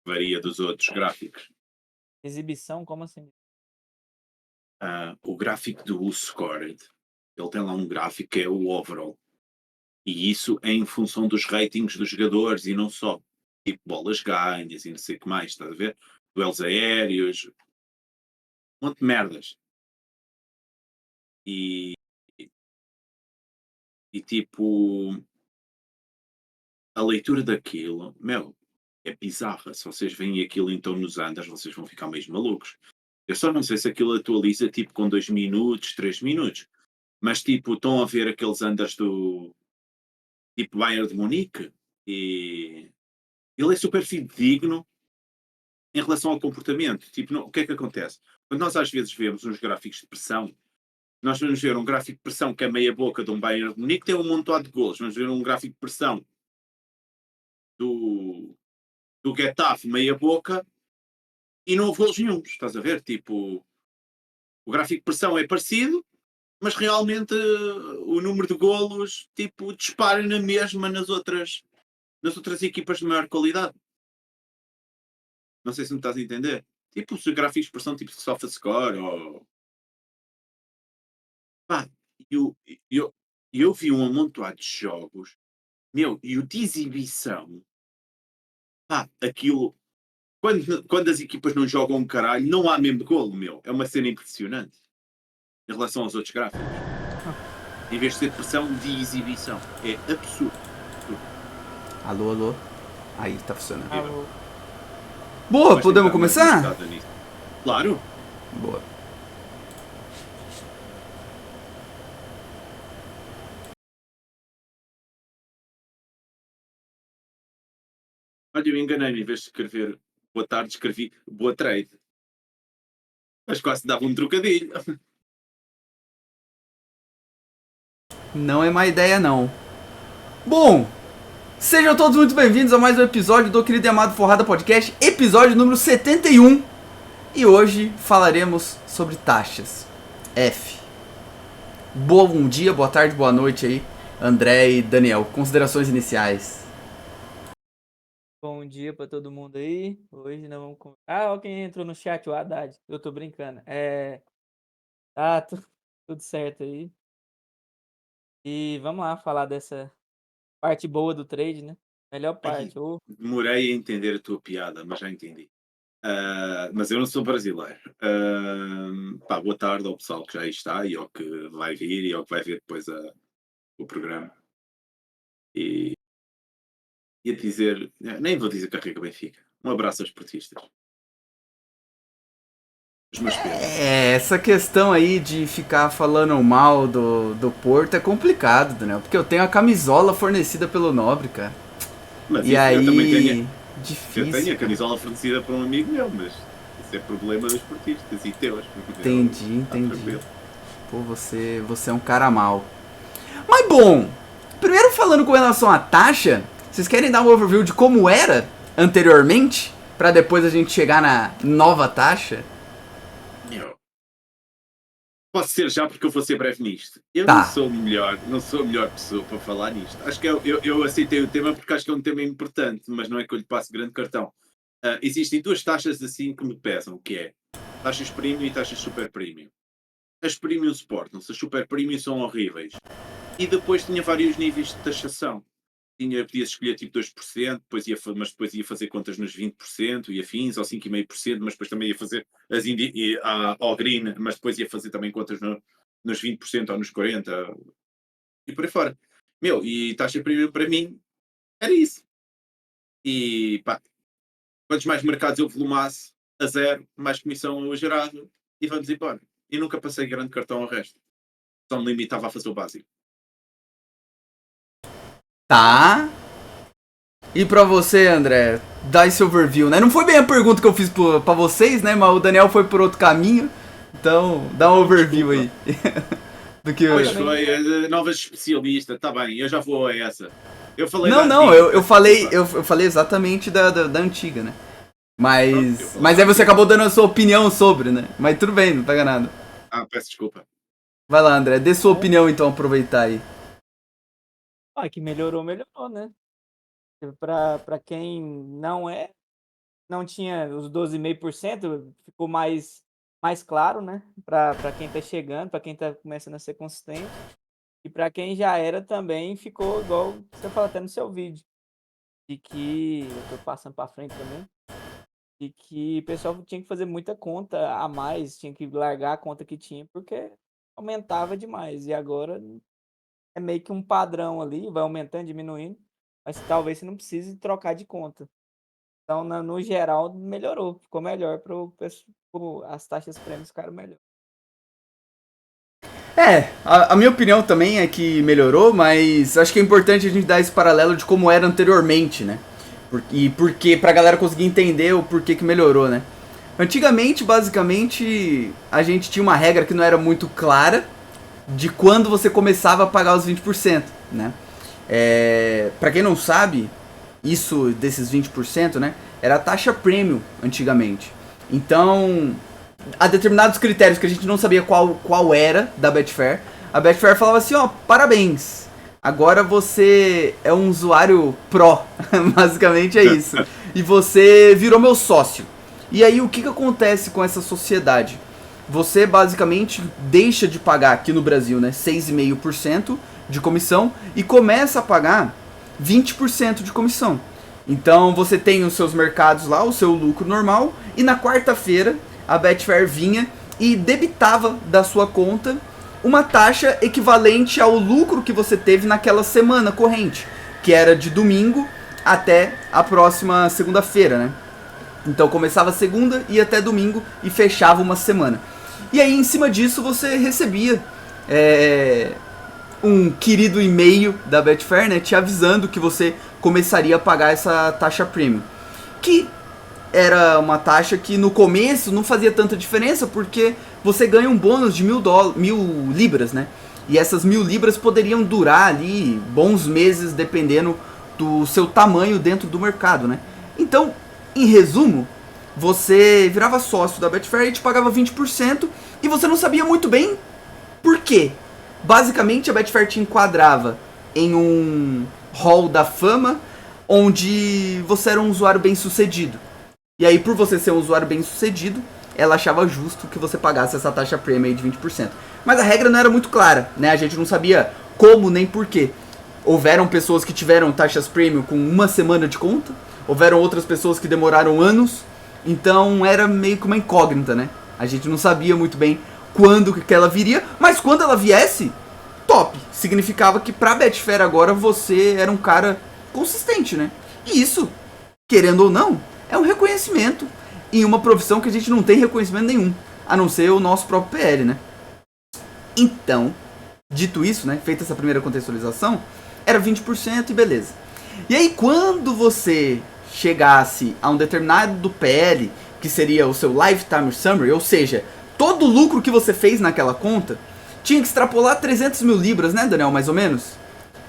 varia dos outros gráficos. Exibição, como assim? O gráfico do Scored, ele tem lá um gráfico que é o overall. E isso é em função dos ratings dos jogadores e não só. Tipo bolas ganhas e não sei o que mais, estás a ver? Duelos aéreos, um monte de merdas. E, e tipo, a leitura daquilo, meu, é bizarra. Se vocês veem aquilo então nos andas, vocês vão ficar meio malucos. Eu só não sei se aquilo atualiza tipo com 2 minutos, 3 minutos. Mas tipo, estão a ver aqueles andas do tipo Bayern de Munique e ele é super fidedigno em relação ao comportamento. Tipo, o que é que acontece? Quando nós às vezes vemos uns gráficos de pressão, nós vamos ver um gráfico de pressão que é meia boca de um Bayern de Munique, tem um montão de golos. Vamos ver um gráfico de pressão do, do Getafe, meia boca, e não houve golos nenhum. Estás a ver? Tipo, o gráfico de pressão é parecido, mas realmente o número de golos tipo, dispara na mesma nas outras equipas de maior qualidade. Não sei se me estás a entender. Tipo, os gráficos de expressão tipo SofaScore ou. Pá, eu, eu, eu vi um amontoado de jogos, meu, e o de exibição, pá, aquilo. Quando as equipas não jogam um caralho, não há mesmo golo, meu. É uma cena impressionante em relação aos outros gráficos. Em vez de ser pressão de exibição. É absurdo. Alô, alô. Aí, tá funcionando. Alô. Boa, Mas podemos tem que dar começar? uma estudada nisso. Claro. Boa. Olha, eu enganei-me. Em vez de escrever boa tarde, escrevi boa trade. Mas quase dava um trocadilho. Não é má ideia, não. Bom, sejam todos muito bem-vindos a mais um episódio do querido e amado Forrada Podcast, episódio número 71. E hoje falaremos sobre taxas. F. Bom dia, boa tarde, boa noite aí, André e Daniel. Considerações iniciais. Bom dia pra todo mundo aí. Hoje nós vamos. Ó, quem entrou no chat, o Haddad. Eu tô brincando. Tá tudo certo aí. E vamos lá falar dessa parte boa do trade, né? Melhor parte. Demorei a entender a tua piada, mas já entendi. Mas eu não sou brasileiro. Pá, boa tarde ao pessoal que já aí está e ao que vai vir e ao que vai ver depois o programa. E ia dizer, nem vou dizer Carrega Benfica. Um abraço aos portistas. Os meus pesos. Essa questão aí de ficar falando mal do Porto é complicado, Daniel, porque eu tenho a camisola fornecida pelo Nobre, cara. Mas E isso aí, eu também tenho. difícil. Eu tenho a cara. camisola fornecida por um amigo meu, mas isso é problema dos portistas e teus. Entendi. Tranquilo. Pô, você é um cara mau. Mas bom, primeiro falando com relação à taxa, vocês querem dar um overview de como era anteriormente? Pra depois a gente chegar na nova taxa? Meu. Posso ser já porque eu vou ser breve nisto. Eu Tá. não sou a melhor pessoa para falar nisto. Acho que eu aceitei o tema porque acho que é um tema importante, mas não é que eu lhe passe grande cartão. Existem duas taxas assim que me pesam, que é taxas premium e taxas super premium. As premium suportam-se, as super premium são horríveis. E depois tinha vários níveis de taxação. Podia escolher tipo 2%, mas depois ia fazer contas nos 20% e afins, ou 5,5%, mas depois também ia fazer ao green, mas depois ia fazer também contas nos 20% ou nos 40% e por aí fora. Meu, e taxa premium para mim era isso. E pá, quantos mais mercados eu volumasse a zero, mais comissão eu gerava e vamos embora. E nunca passei grande cartão ao resto. Só me limitava a fazer o básico. Tá. E pra você, André, dá esse overview, né? Não foi bem a pergunta que eu fiz pra vocês, né? Mas o Daniel foi por outro caminho. Então, dá um overview aí. Do que Pois foi, novas especialista, está bem, eu já vou a essa. Eu falei Não, da não, antiga, eu falei, desculpa. eu falei exatamente da antiga, né? Pronto, eu falei Mas da aí você antiga. acabou dando a sua opinião sobre, né? Mas tudo bem, não pega nada. Peço desculpa. Vai lá, André, dê sua É. opinião então, aproveitar aí. Que melhorou, né? Pra quem não é, não tinha os 12,5%, ficou mais claro, né? Para quem tá chegando, para quem tá começando a ser consistente. E para quem já era também ficou igual você fala até no seu vídeo. De que eu tô passando para frente também. E que o pessoal tinha que fazer muita conta a mais, tinha que largar a conta que tinha, porque aumentava demais. E agora é meio que um padrão ali, vai aumentando, diminuindo, mas talvez você não precise trocar de conta. Então, no geral, melhorou, ficou melhor as taxas prêmios ficaram melhor. A minha opinião também é que melhorou, mas acho que é importante a gente dar esse paralelo de como era anteriormente, né? E porque pra galera conseguir entender o porquê que melhorou, né? Antigamente, basicamente, a gente tinha uma regra que não era muito clara de quando você começava a pagar os 20%, né? Pra quem não sabe, isso desses 20%, né? Era a taxa premium antigamente. Então, há determinados critérios que a gente não sabia qual era da Betfair. A Betfair falava assim, ó, parabéns, agora você é um usuário pró, basicamente é isso. E você virou meu sócio. E aí o que acontece com essa sociedade? Você basicamente deixa de pagar aqui no Brasil, né, 6,5% de comissão e começa a pagar 20% de comissão. Então você tem os seus mercados lá, o seu lucro normal, e na quarta-feira a Betfair vinha e debitava da sua conta uma taxa equivalente ao lucro que você teve naquela semana corrente, que era de domingo até a próxima segunda-feira, né? Então começava segunda, ia até domingo e fechava uma semana. E aí em cima disso você recebia um querido e-mail da Betfair, né, te avisando que você começaria a pagar essa taxa premium. Que era uma taxa que no começo não fazia tanta diferença, porque você ganha um bônus de 1.000 libras, né? E essas 1.000 libras poderiam durar ali bons meses, dependendo do seu tamanho dentro do mercado, né? Então, em resumo, você virava sócio da Betfair e te pagava 20%, e você não sabia muito bem por quê. Basicamente, a Betfair te enquadrava em um hall da fama, onde você era um usuário bem sucedido. E aí, por você ser um usuário bem sucedido, ela achava justo que você pagasse essa taxa premium de 20%. Mas a regra não era muito clara, né? A gente não sabia como nem porquê. Houveram pessoas que tiveram taxas premium com uma semana de conta, houveram outras pessoas que demoraram anos, então era meio que uma incógnita, né? A gente não sabia muito bem quando que ela viria, mas quando ela viesse, top! Significava que pra Betfair agora você era um cara consistente, né? E isso, querendo ou não, é um reconhecimento em uma profissão que a gente não tem reconhecimento nenhum, a não ser o nosso próprio PL, né? Então, dito isso, né, feita essa primeira contextualização, era 20% e beleza. E aí quando você chegasse a um determinado PL, que seria o seu Lifetime Summary, ou seja, todo o lucro que você fez naquela conta, tinha que extrapolar 300.000 libras, né, Daniel, mais ou menos?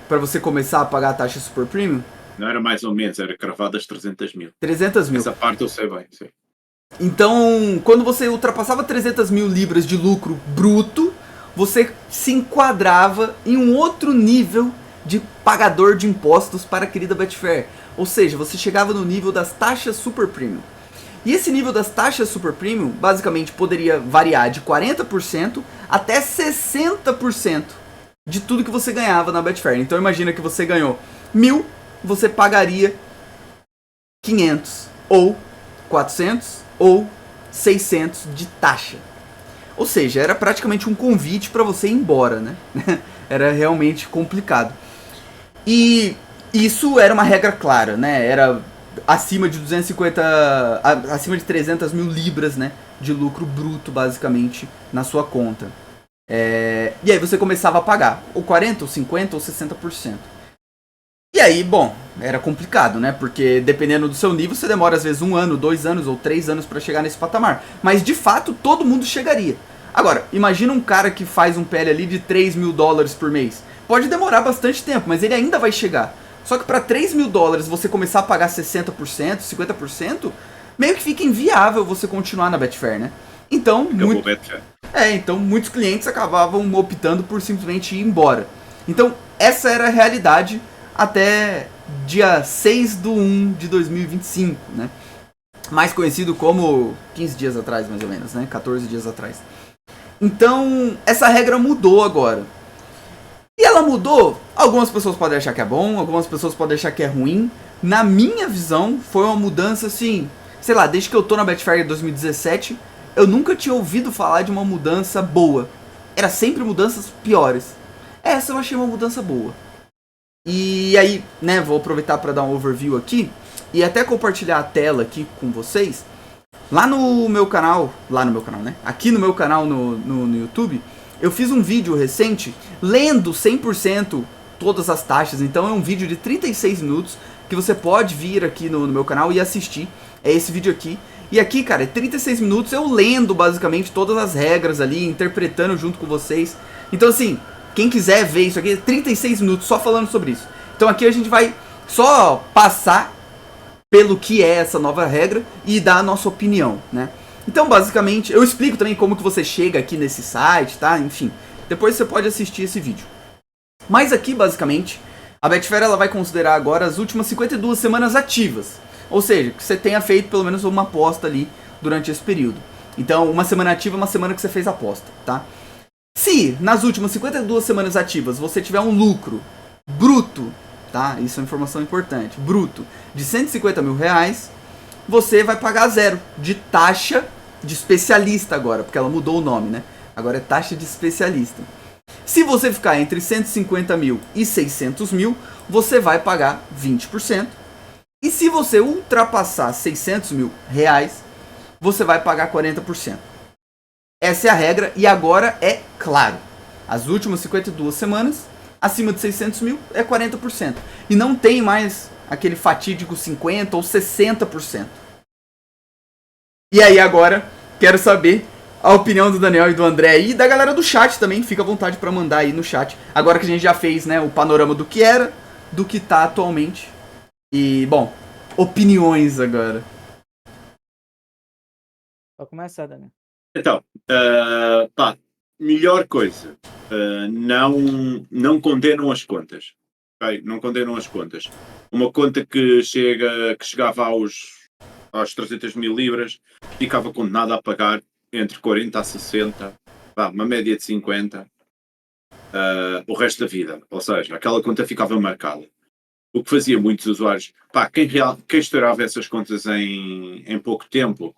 Pra você começar a pagar a taxa Super Premium. Não era mais ou menos, era cravadas 300.000. 300.000. Essa parte eu sei bem, sei. Então, quando você ultrapassava 300.000 libras de lucro bruto, você se enquadrava em um outro nível de pagador de impostos para a querida Betfair. Ou seja, você chegava no nível das taxas Super Premium. E esse nível das taxas Super Premium, basicamente, poderia variar de 40% até 60% de tudo que você ganhava na Betfair. Então imagina que você ganhou 1.000, você pagaria 500, ou 400, ou 600 de taxa. Ou seja, era praticamente um convite para você ir embora, né? Era realmente complicado. E isso era uma regra clara, né? Era acima de 300.000 libras, né, de lucro bruto, basicamente, na sua conta. E aí você começava a pagar ou 40%, ou 50%, ou 60%. E aí, bom, era complicado, né? Porque dependendo do seu nível, você demora às vezes 1 ano, 2 anos ou 3 anos para chegar nesse patamar. Mas de fato, todo mundo chegaria. Agora, imagina um cara que faz um PL ali de 3.000 dólares por mês. Pode demorar bastante tempo, mas ele ainda vai chegar. Só que para 3.000 dólares você começar a pagar 60%, 50%, meio que fica inviável você continuar na Betfair, né? Então, então muitos clientes acabavam optando por simplesmente ir embora. Então, essa era a realidade até dia 6/1 de 2025, né? mais conhecido como 15 dias atrás, mais ou menos, né? 14 dias atrás. Então, essa regra mudou agora. E ela mudou, algumas pessoas podem achar que é bom, algumas pessoas podem achar que é ruim. Na minha visão, foi uma mudança assim, sei lá, desde que eu tô na Betfair em 2017, eu nunca tinha ouvido falar de uma mudança boa. Era sempre mudanças piores. Essa eu achei uma mudança boa. E aí, né, vou aproveitar para dar um overview aqui e até compartilhar a tela aqui com vocês. Lá no meu canal, né? Aqui no meu canal no YouTube, eu fiz um vídeo recente lendo 100% todas as taxas. Então é um vídeo de 36 minutos que você pode vir aqui no meu canal e assistir. É esse vídeo aqui. E aqui, cara, é 36 minutos eu lendo basicamente todas as regras ali, interpretando junto com vocês. Então assim, quem quiser ver isso aqui, é 36 minutos só falando sobre isso. Então aqui a gente vai só passar pelo que é essa nova regra e dar a nossa opinião, né? Então, basicamente, eu explico também como que você chega aqui nesse site, tá? Enfim, depois você pode assistir esse vídeo. Mas aqui, basicamente, a Betfair ela vai considerar agora as últimas 52 semanas ativas. Ou seja, que você tenha feito pelo menos uma aposta ali durante esse período. Então, uma semana ativa é uma semana que você fez a aposta, tá? Se nas últimas 52 semanas ativas você tiver um lucro bruto, tá? Isso é uma informação importante, bruto, de R$150 mil, você vai pagar zero de taxa de especialista agora, porque ela mudou o nome, né? Agora é taxa de especialista. Se você ficar entre 150 mil e 600 mil, você vai pagar 20%. E se você ultrapassar 600 mil reais, você vai pagar 40%. Essa é a regra e agora é claro. As últimas 52 semanas, acima de 600 mil é 40%. E não tem mais aquele fatídico 50% ou 60%. E aí agora, quero saber a opinião do Daniel e do André e da galera do chat também. Fica à vontade para mandar aí no chat. Agora que a gente já fez, né, o panorama do que era, do que tá atualmente. E, bom, opiniões agora. Pode começar, Daniel. Então, melhor coisa, não condenam as contas. Okay? Não condenam as contas. Uma conta que chegava aos 300 mil libras, ficava condenada a pagar entre 40 a 60, uma média de 50, o resto da vida. Ou seja, aquela conta ficava marcada. O que fazia muitos usuários, quem estourava essas contas em pouco tempo,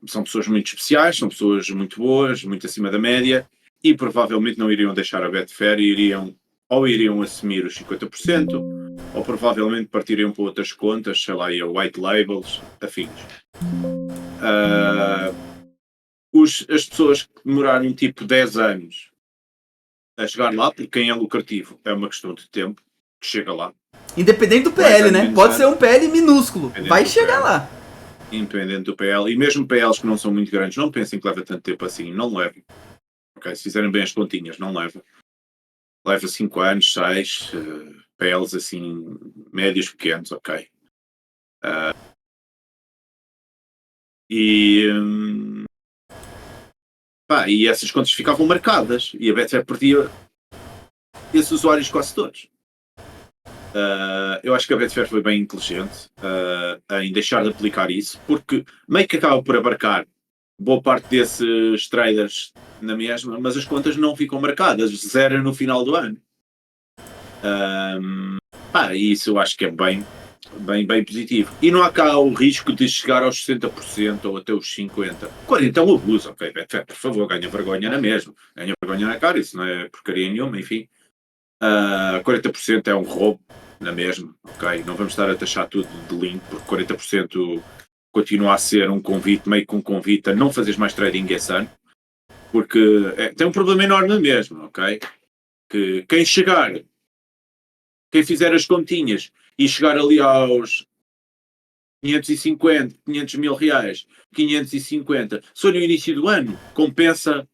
são pessoas muito especiais, são pessoas muito boas, muito acima da média, e provavelmente não iriam deixar a Betfair e iriam assumir os 50%, ou provavelmente partiriam para outras contas, sei lá, white labels, afins. As pessoas que demoraram tipo 10 anos a chegar lá, porque quem é lucrativo é uma questão de tempo, que chega lá. Independente do PL, né? Pode ser um PL minúsculo, vai chegar lá. Independente do PL, e mesmo PLs que não são muito grandes, não pensem que leva tanto tempo assim, não leva. Okay? Se fizerem bem as continhas, não leva. Leva 5 anos, 6, PLs assim, médios, pequenos, ok. E essas contas ficavam marcadas, e a Betfair perdia esses usuários quase todos. Eu acho que a Betfair foi bem inteligente em deixar de aplicar isso, porque meio que acaba por abarcar boa parte desses traders na mesma, mas as contas não ficam marcadas, zero no final do ano. Isso eu acho que é bem positivo. E não há cá o risco de chegar aos 60% ou até os 50%. 40% é um abuso, ok? Betfair, por favor, ganha vergonha na mesma. Ganha vergonha na cara, isso não é porcaria nenhuma, enfim. 40% é um roubo na mesma, ok? Não vamos estar a taxar tudo de limpo, porque 40% continua a ser um convite, meio que um convite a não fazeres mais trading esse ano, porque tem um problema enorme na mesma, ok? Que quem fizer as continhas e chegar ali aos 550, 500 mil reais, 550, só no início do ano, compensa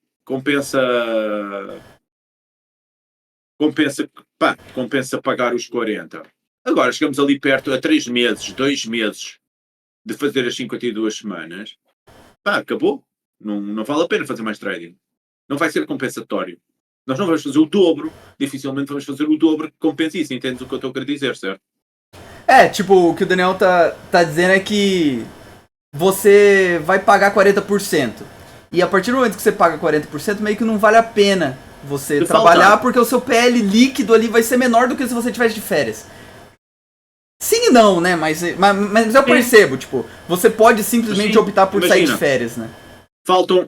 pagar os 40. Agora chegamos ali perto a 3 meses, 2 meses de fazer as 52 semanas. Acabou. Não vale a pena fazer mais trading. Não vai ser compensatório. Nós não vamos fazer o dobro, dificilmente vamos fazer o dobro que compense isso. Entendes o que eu estou a querer dizer, certo? Tipo, o que o Daniel tá dizendo é que você vai pagar 40%. E a partir do momento que você paga 40%, meio que não vale a pena você trabalhar, porque o seu PL líquido ali vai ser menor do que se você tivesse de férias. Sim e não, né? Mas eu percebo, tipo, você pode simplesmente optar por sair de férias, né? Faltam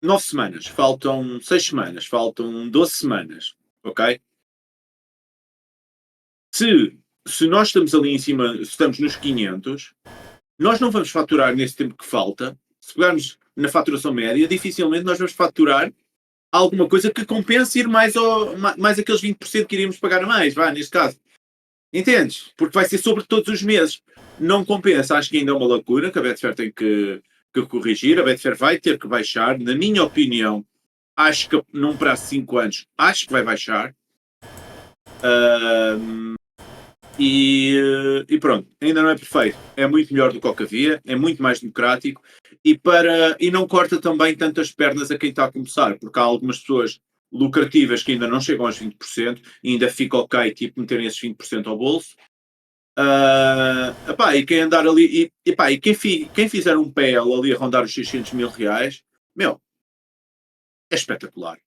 9 semanas, faltam 6 semanas, faltam 12 semanas, ok? Se nós estamos ali em cima, se estamos nos 500, nós não vamos faturar nesse tempo que falta. Se pegarmos na faturação média, dificilmente nós vamos faturar alguma coisa que compense ir mais aqueles 20% que iríamos pagar a mais, neste caso. Entendes? Porque vai ser sobre todos os meses. Não compensa, acho que ainda é uma loucura que a Betfair tem que corrigir. A Betfair vai ter que baixar, na minha opinião. Acho que num prazo de 5 anos, acho que vai baixar. E pronto, ainda não é perfeito. É muito melhor do que o que havia, é muito mais democrático e não corta também tantas pernas a quem está a começar, porque há algumas pessoas lucrativas que ainda não chegam aos 20% e ainda fica ok, tipo, meterem esses 20% ao bolso. E quem andar ali, e quem fizer um PL ali a rondar os 600 mil reais, meu, é espetacular.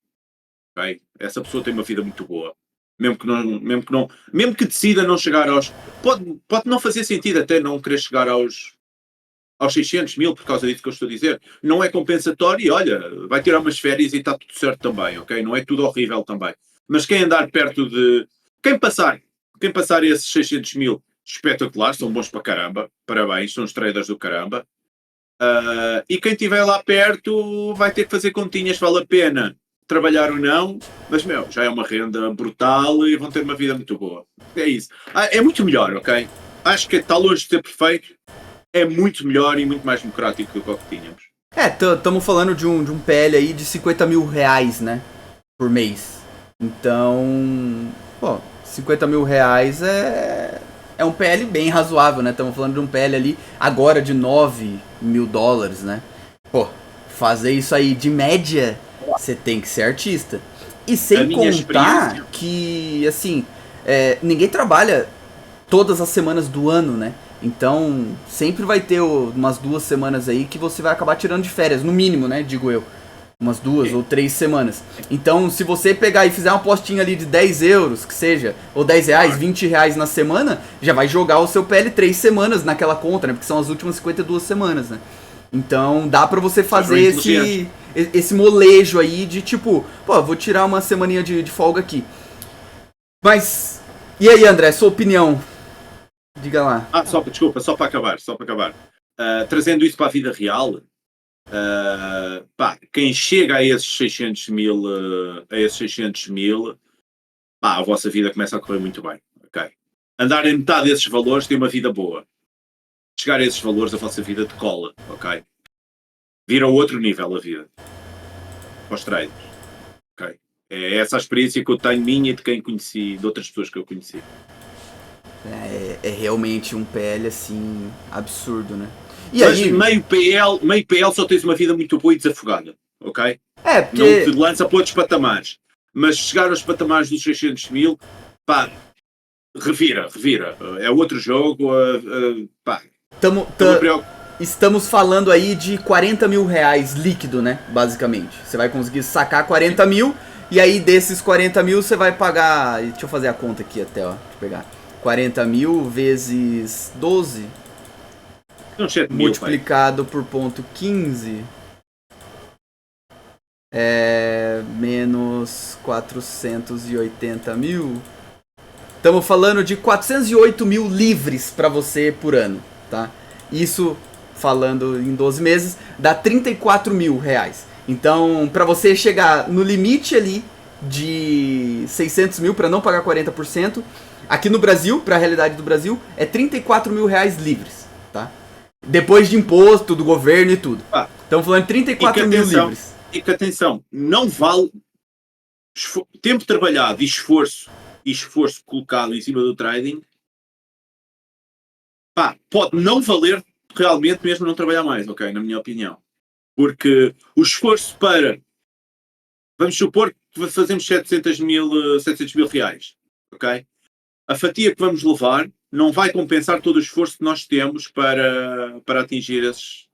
Okay? Essa pessoa tem uma vida muito boa. Mesmo que decida não chegar aos. Pode não fazer sentido até não querer chegar aos 600 mil por causa disso que eu estou a dizer. Não é compensatório e olha, vai tirar umas férias e está tudo certo também, ok? Não é tudo horrível também. Mas quem andar perto de. Quem passar esses 600 mil, espetacular, são bons para caramba, parabéns, são os traders do caramba. E quem estiver lá perto vai ter que fazer continhas, vale a pena trabalhar ou não, mas já é uma renda brutal e vão ter uma vida muito boa. É isso. É muito melhor, ok? Acho que está longe de ser perfeito, é muito melhor e muito mais democrático do que o que tínhamos. Estamos falando de um PL aí de 50 mil reais, né? Por mês. Então, 50 mil reais é um PL bem razoável, né? Estamos falando de um PL ali agora de 9 mil dólares, né? Fazer isso aí de média, você tem que ser artista. E sem contar que, assim, ninguém trabalha todas as semanas do ano, né? Então, sempre vai ter umas 2 semanas aí que você vai acabar tirando de férias, no mínimo, né? Digo eu. Umas 2 ou 3 semanas. Então, se você pegar e fizer uma apostinha ali de 10 euros, que seja, ou 10 reais, 20 reais na semana, já vai jogar o seu PL 3 semanas naquela conta, né? Porque são as últimas 52 semanas, né? Então, dá pra você fazer esse molejo aí de tipo, vou tirar uma semaninha de folga aqui. Mas, e aí, André, sua opinião? Diga lá. Só para acabar. Trazendo isso para a vida real, quem chega a esses 600 mil, a vossa vida começa a correr muito bem, ok? Andar em metade desses valores tem uma vida boa. Chegar a esses valores, a vossa vida decola, ok? Vira outro nível a vida. Para os traders, ok? É essa a experiência que eu tenho minha e de quem conheci, de outras pessoas que eu conheci. É realmente um PL assim absurdo, né? E mas aí, meio PL só tens uma vida muito boa e desafogada, ok? Porque... Não te lança para outros patamares. Mas chegar aos patamares dos 600 mil, revira. É outro jogo, Estamos falando aí de 40 mil reais líquido, né? Basicamente. Você vai conseguir sacar 40 mil e aí desses 40 mil você vai pagar... Deixa eu fazer a conta aqui até, ó. Deixa eu pegar. 40 mil vezes 12... multiplicado por ponto 15 menos 480 mil. Estamos falando de 408 mil livres para você por ano, tá? Isso, falando em 12 meses, dá 34 mil reais. Então, para você chegar no limite ali de 600 mil para não pagar 40%, aqui no Brasil, para a realidade do Brasil, é 34 mil reais livres, tá? Depois de imposto, do governo e tudo. Estamos falando de 34 mil livres. E que atenção, não vale tempo trabalhado e esforço colocado em cima do trading, pode não valer realmente mesmo não trabalhar mais, ok? Na minha opinião. Porque o esforço para, vamos supor que fazemos 700 mil reais, ok? a fatia que vamos levar não vai compensar todo o esforço que nós temos para atingir esses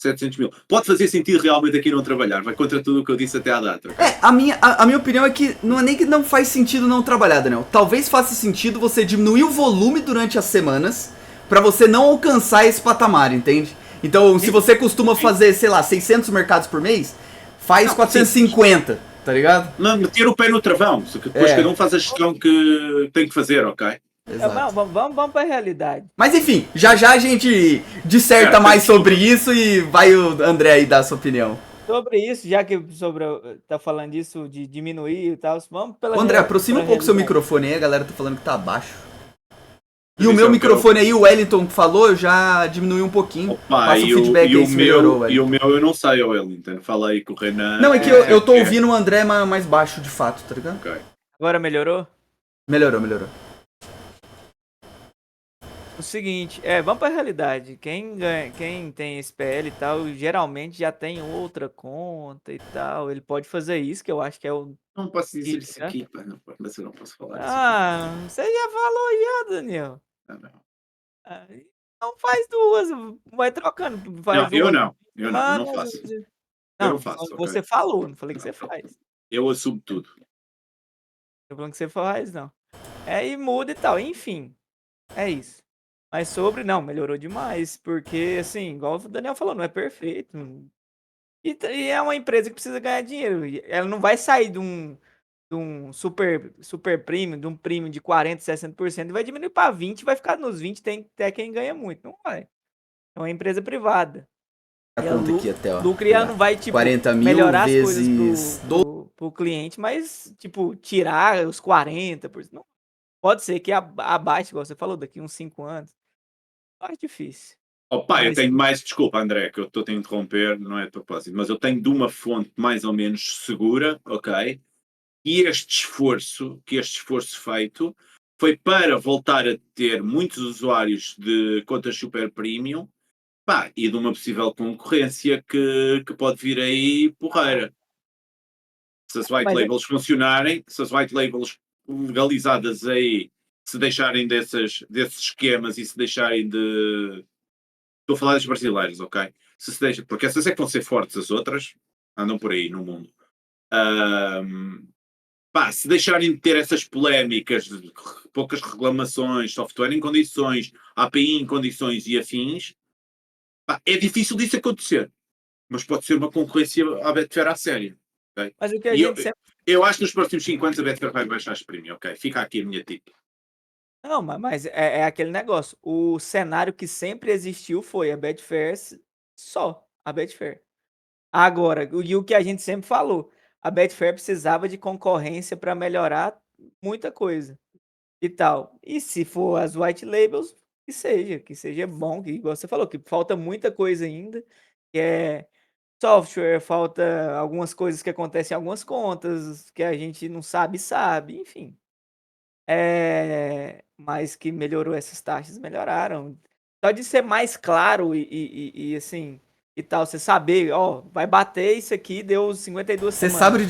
700 mil. Pode fazer sentido realmente aqui não trabalhar, vai contra tudo o que eu disse até à data. Okay? A minha opinião é que não é nem que não faz sentido não trabalhar, Daniel. Talvez faça sentido você diminuir o volume durante as semanas pra você não alcançar esse patamar, entende? Então, se você costuma fazer, sei lá, 600 mercados por mês, faz 450, tá ligado? Não, meter o pé no travão, depois cada um faz a gestão que tem que fazer, ok? Vamos pra realidade. Mas enfim, já a gente disserta mais sobre isso e vai o André aí dar a sua opinião. Sobre isso, já que tá falando disso de diminuir e tal, vamos pela André, aproxima um pouco seu microfone aí, a galera tá falando que tá abaixo. E o Isso meu microfone aí, o Wellington que falou, já diminuiu um pouquinho. Passa o feedback aí se melhorou, E o meu eu não sei, Wellington. Fala aí com o Renan. Não, é que eu tô ouvindo o André mais baixo de fato, tá ligado? Ok. Agora melhorou? Melhorou. O seguinte, vamos pra realidade. Quem tem SPL e tal, geralmente já tem outra conta e tal. Ele pode fazer isso, que eu acho que é o. Não posso dizer isso aqui, pá. Mas eu não posso falar isso. Ah, você já falou já, Daniel. Não. Não faz duas, vai trocando. Faz Eu uma não. Eu não semana, faço. Eu não faço, Você ok? falou, não falei que Não, você faz. Eu assumo tudo. Tô falando que você faz, não. E muda e tal, enfim. É isso. Mas não, melhorou demais, porque, assim, igual o Daniel falou, não é perfeito. E é uma empresa que precisa ganhar dinheiro. Ela não vai sair de um super premium, de um premium de 40%, 60%, e vai diminuir para 20%, vai ficar nos 20%, tem até quem ganha muito. Não vai. É uma empresa privada. A conta aqui até, ó. Lucro não vai, tipo, 40 mil melhorar vezes as coisas pro cliente, mas, tipo, tirar os 40%. Não. Pode ser que abaixe, igual você falou, daqui uns 5 anos. É difícil. Opa, eu tenho mais, desculpa André, que eu estou a interromper, não é de propósito, mas eu tenho de uma fonte mais ou menos segura, ok? E este esforço feito foi para voltar a ter muitos usuários de contas super premium, pá, e de uma possível concorrência que pode vir aí porreira. Se as white labels funcionarem, se as white labels legalizadas aí se deixarem desses esquemas e se deixarem de... Estou a falar dos brasileiros, ok? Se deixa, porque essas é que vão ser fortes, as outras andam por aí no mundo. Se deixarem de ter essas polémicas, de poucas reclamações, software em condições, API em condições e afins, é difícil disso acontecer. Mas pode ser uma concorrência à Betfair à séria. Okay? Mas o que a gente sempre... Eu acho que nos próximos 5 anos a Betfair vai baixar as premium, ok? Fica aqui a minha dica. Não, mas é aquele negócio. O cenário que sempre existiu foi a Betfair só. A Betfair. Agora, e o que a gente sempre falou, a Betfair precisava de concorrência para melhorar muita coisa e tal. E se for as white labels, que seja bom, que igual você falou, que falta muita coisa ainda, que é software, falta algumas coisas que acontecem em algumas contas, que a gente não sabe, enfim. Mas que melhorou essas taxas, melhoraram. Só de ser mais claro e assim, e tal, você saber, ó, vai bater isso aqui, deu 52 Você semanas. sabe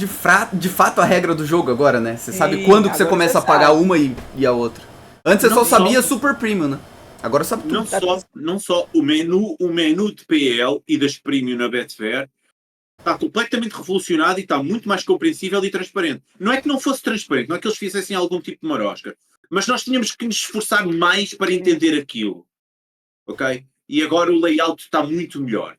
de fato a regra do jogo agora, né? Você sabe Sim, quando que você agora começa você a pagar sabe. uma e a outra. Antes você Não só sabia só- super premium, né? Agora sabe tudo. Não só o menu de PL e das premium na Betfair está completamente revolucionado e está muito mais compreensível e transparente. Não é que não fosse transparente, não é que eles fizessem algum tipo de marosca, mas nós tínhamos que nos esforçar mais para entender aquilo, ok? E agora o layout está muito melhor.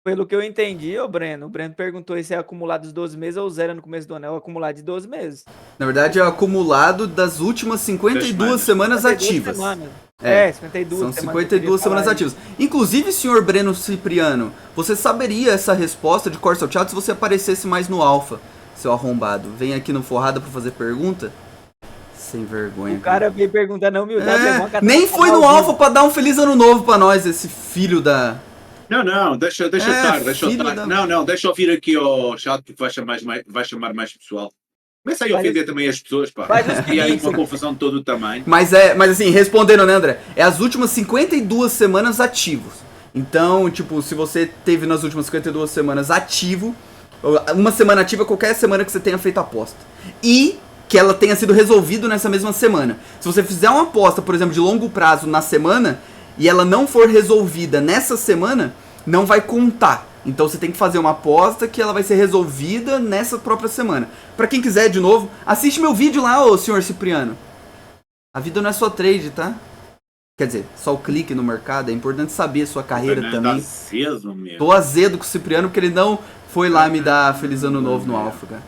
Pelo que eu entendi, o Breno perguntou se é acumulado dos 12 meses ou zero no começo do ano. É o acumulado de 12 meses. Na verdade é o acumulado das últimas 52 semanas 52 ativas. semanas. É, 52 São semanas. 52 semanas ativas. Inclusive, senhor Breno Cipriano, você saberia essa resposta de Corsa Chat se você aparecesse mais no Alpha, seu arrombado. Vem aqui no Forrada pra fazer pergunta? Sem vergonha. O cara veio perguntando na humildade. Nem foi no Alpha pra dar um feliz ano novo pra nós, esse filho da... Não, deixa estar. Da... Não, deixa eu vir aqui ao chat porque vai chamar mais pessoal. Começa aí a ofender também as pessoas, pá. E aí uma confusão de todo o tamanho. Mas assim, respondendo, né, André? É as últimas 52 semanas ativos. Então, tipo, se você teve nas últimas 52 semanas ativo, uma semana ativa é qualquer semana que você tenha feito aposta. E que ela tenha sido resolvida nessa mesma semana. Se você fizer uma aposta, por exemplo, de longo prazo na semana, e ela não for resolvida nessa semana, não vai contar. Então você tem que fazer uma aposta que ela vai ser resolvida nessa própria semana. Pra quem quiser, de novo, assiste meu vídeo lá, ô senhor Cipriano. A vida não é só trade, tá? Quer dizer, só o clique no mercado. É importante saber sua carreira também. Aceso, meu. Tô azedo com o Cipriano porque ele não foi lá me dar feliz ano novo no Alpha, cara.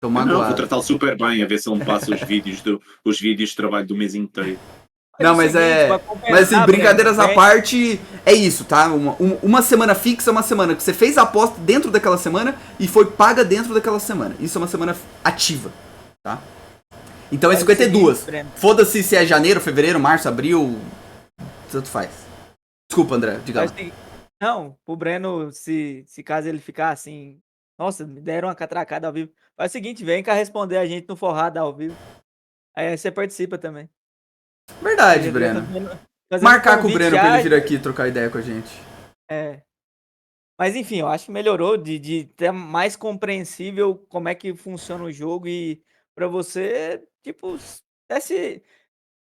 Tô magoado. Não, vou tratá-lo super bem, a ver se ele me passa os vídeos de trabalho do mês inteiro. Não, mas Mas assim, brincadeiras à parte, é isso, tá? Uma semana fixa é uma semana que você fez a aposta dentro daquela semana e foi paga dentro daquela semana. Isso é uma semana ativa, tá? Então é 52. Foda-se se é janeiro, fevereiro, março, abril. Tanto faz. Desculpa, André, diga lá. Não, pro Breno, se caso ele ficar assim, nossa, me deram uma catracada ao vivo. Faz o seguinte, vem cá responder a gente no Forrada ao vivo. Aí você participa também. Verdade, Breno. Marcar com o Breno pra ele vir aqui trocar ideia com a gente. É. Mas enfim, eu acho que melhorou de ter mais compreensível como é que funciona o jogo e pra você, tipo, até se...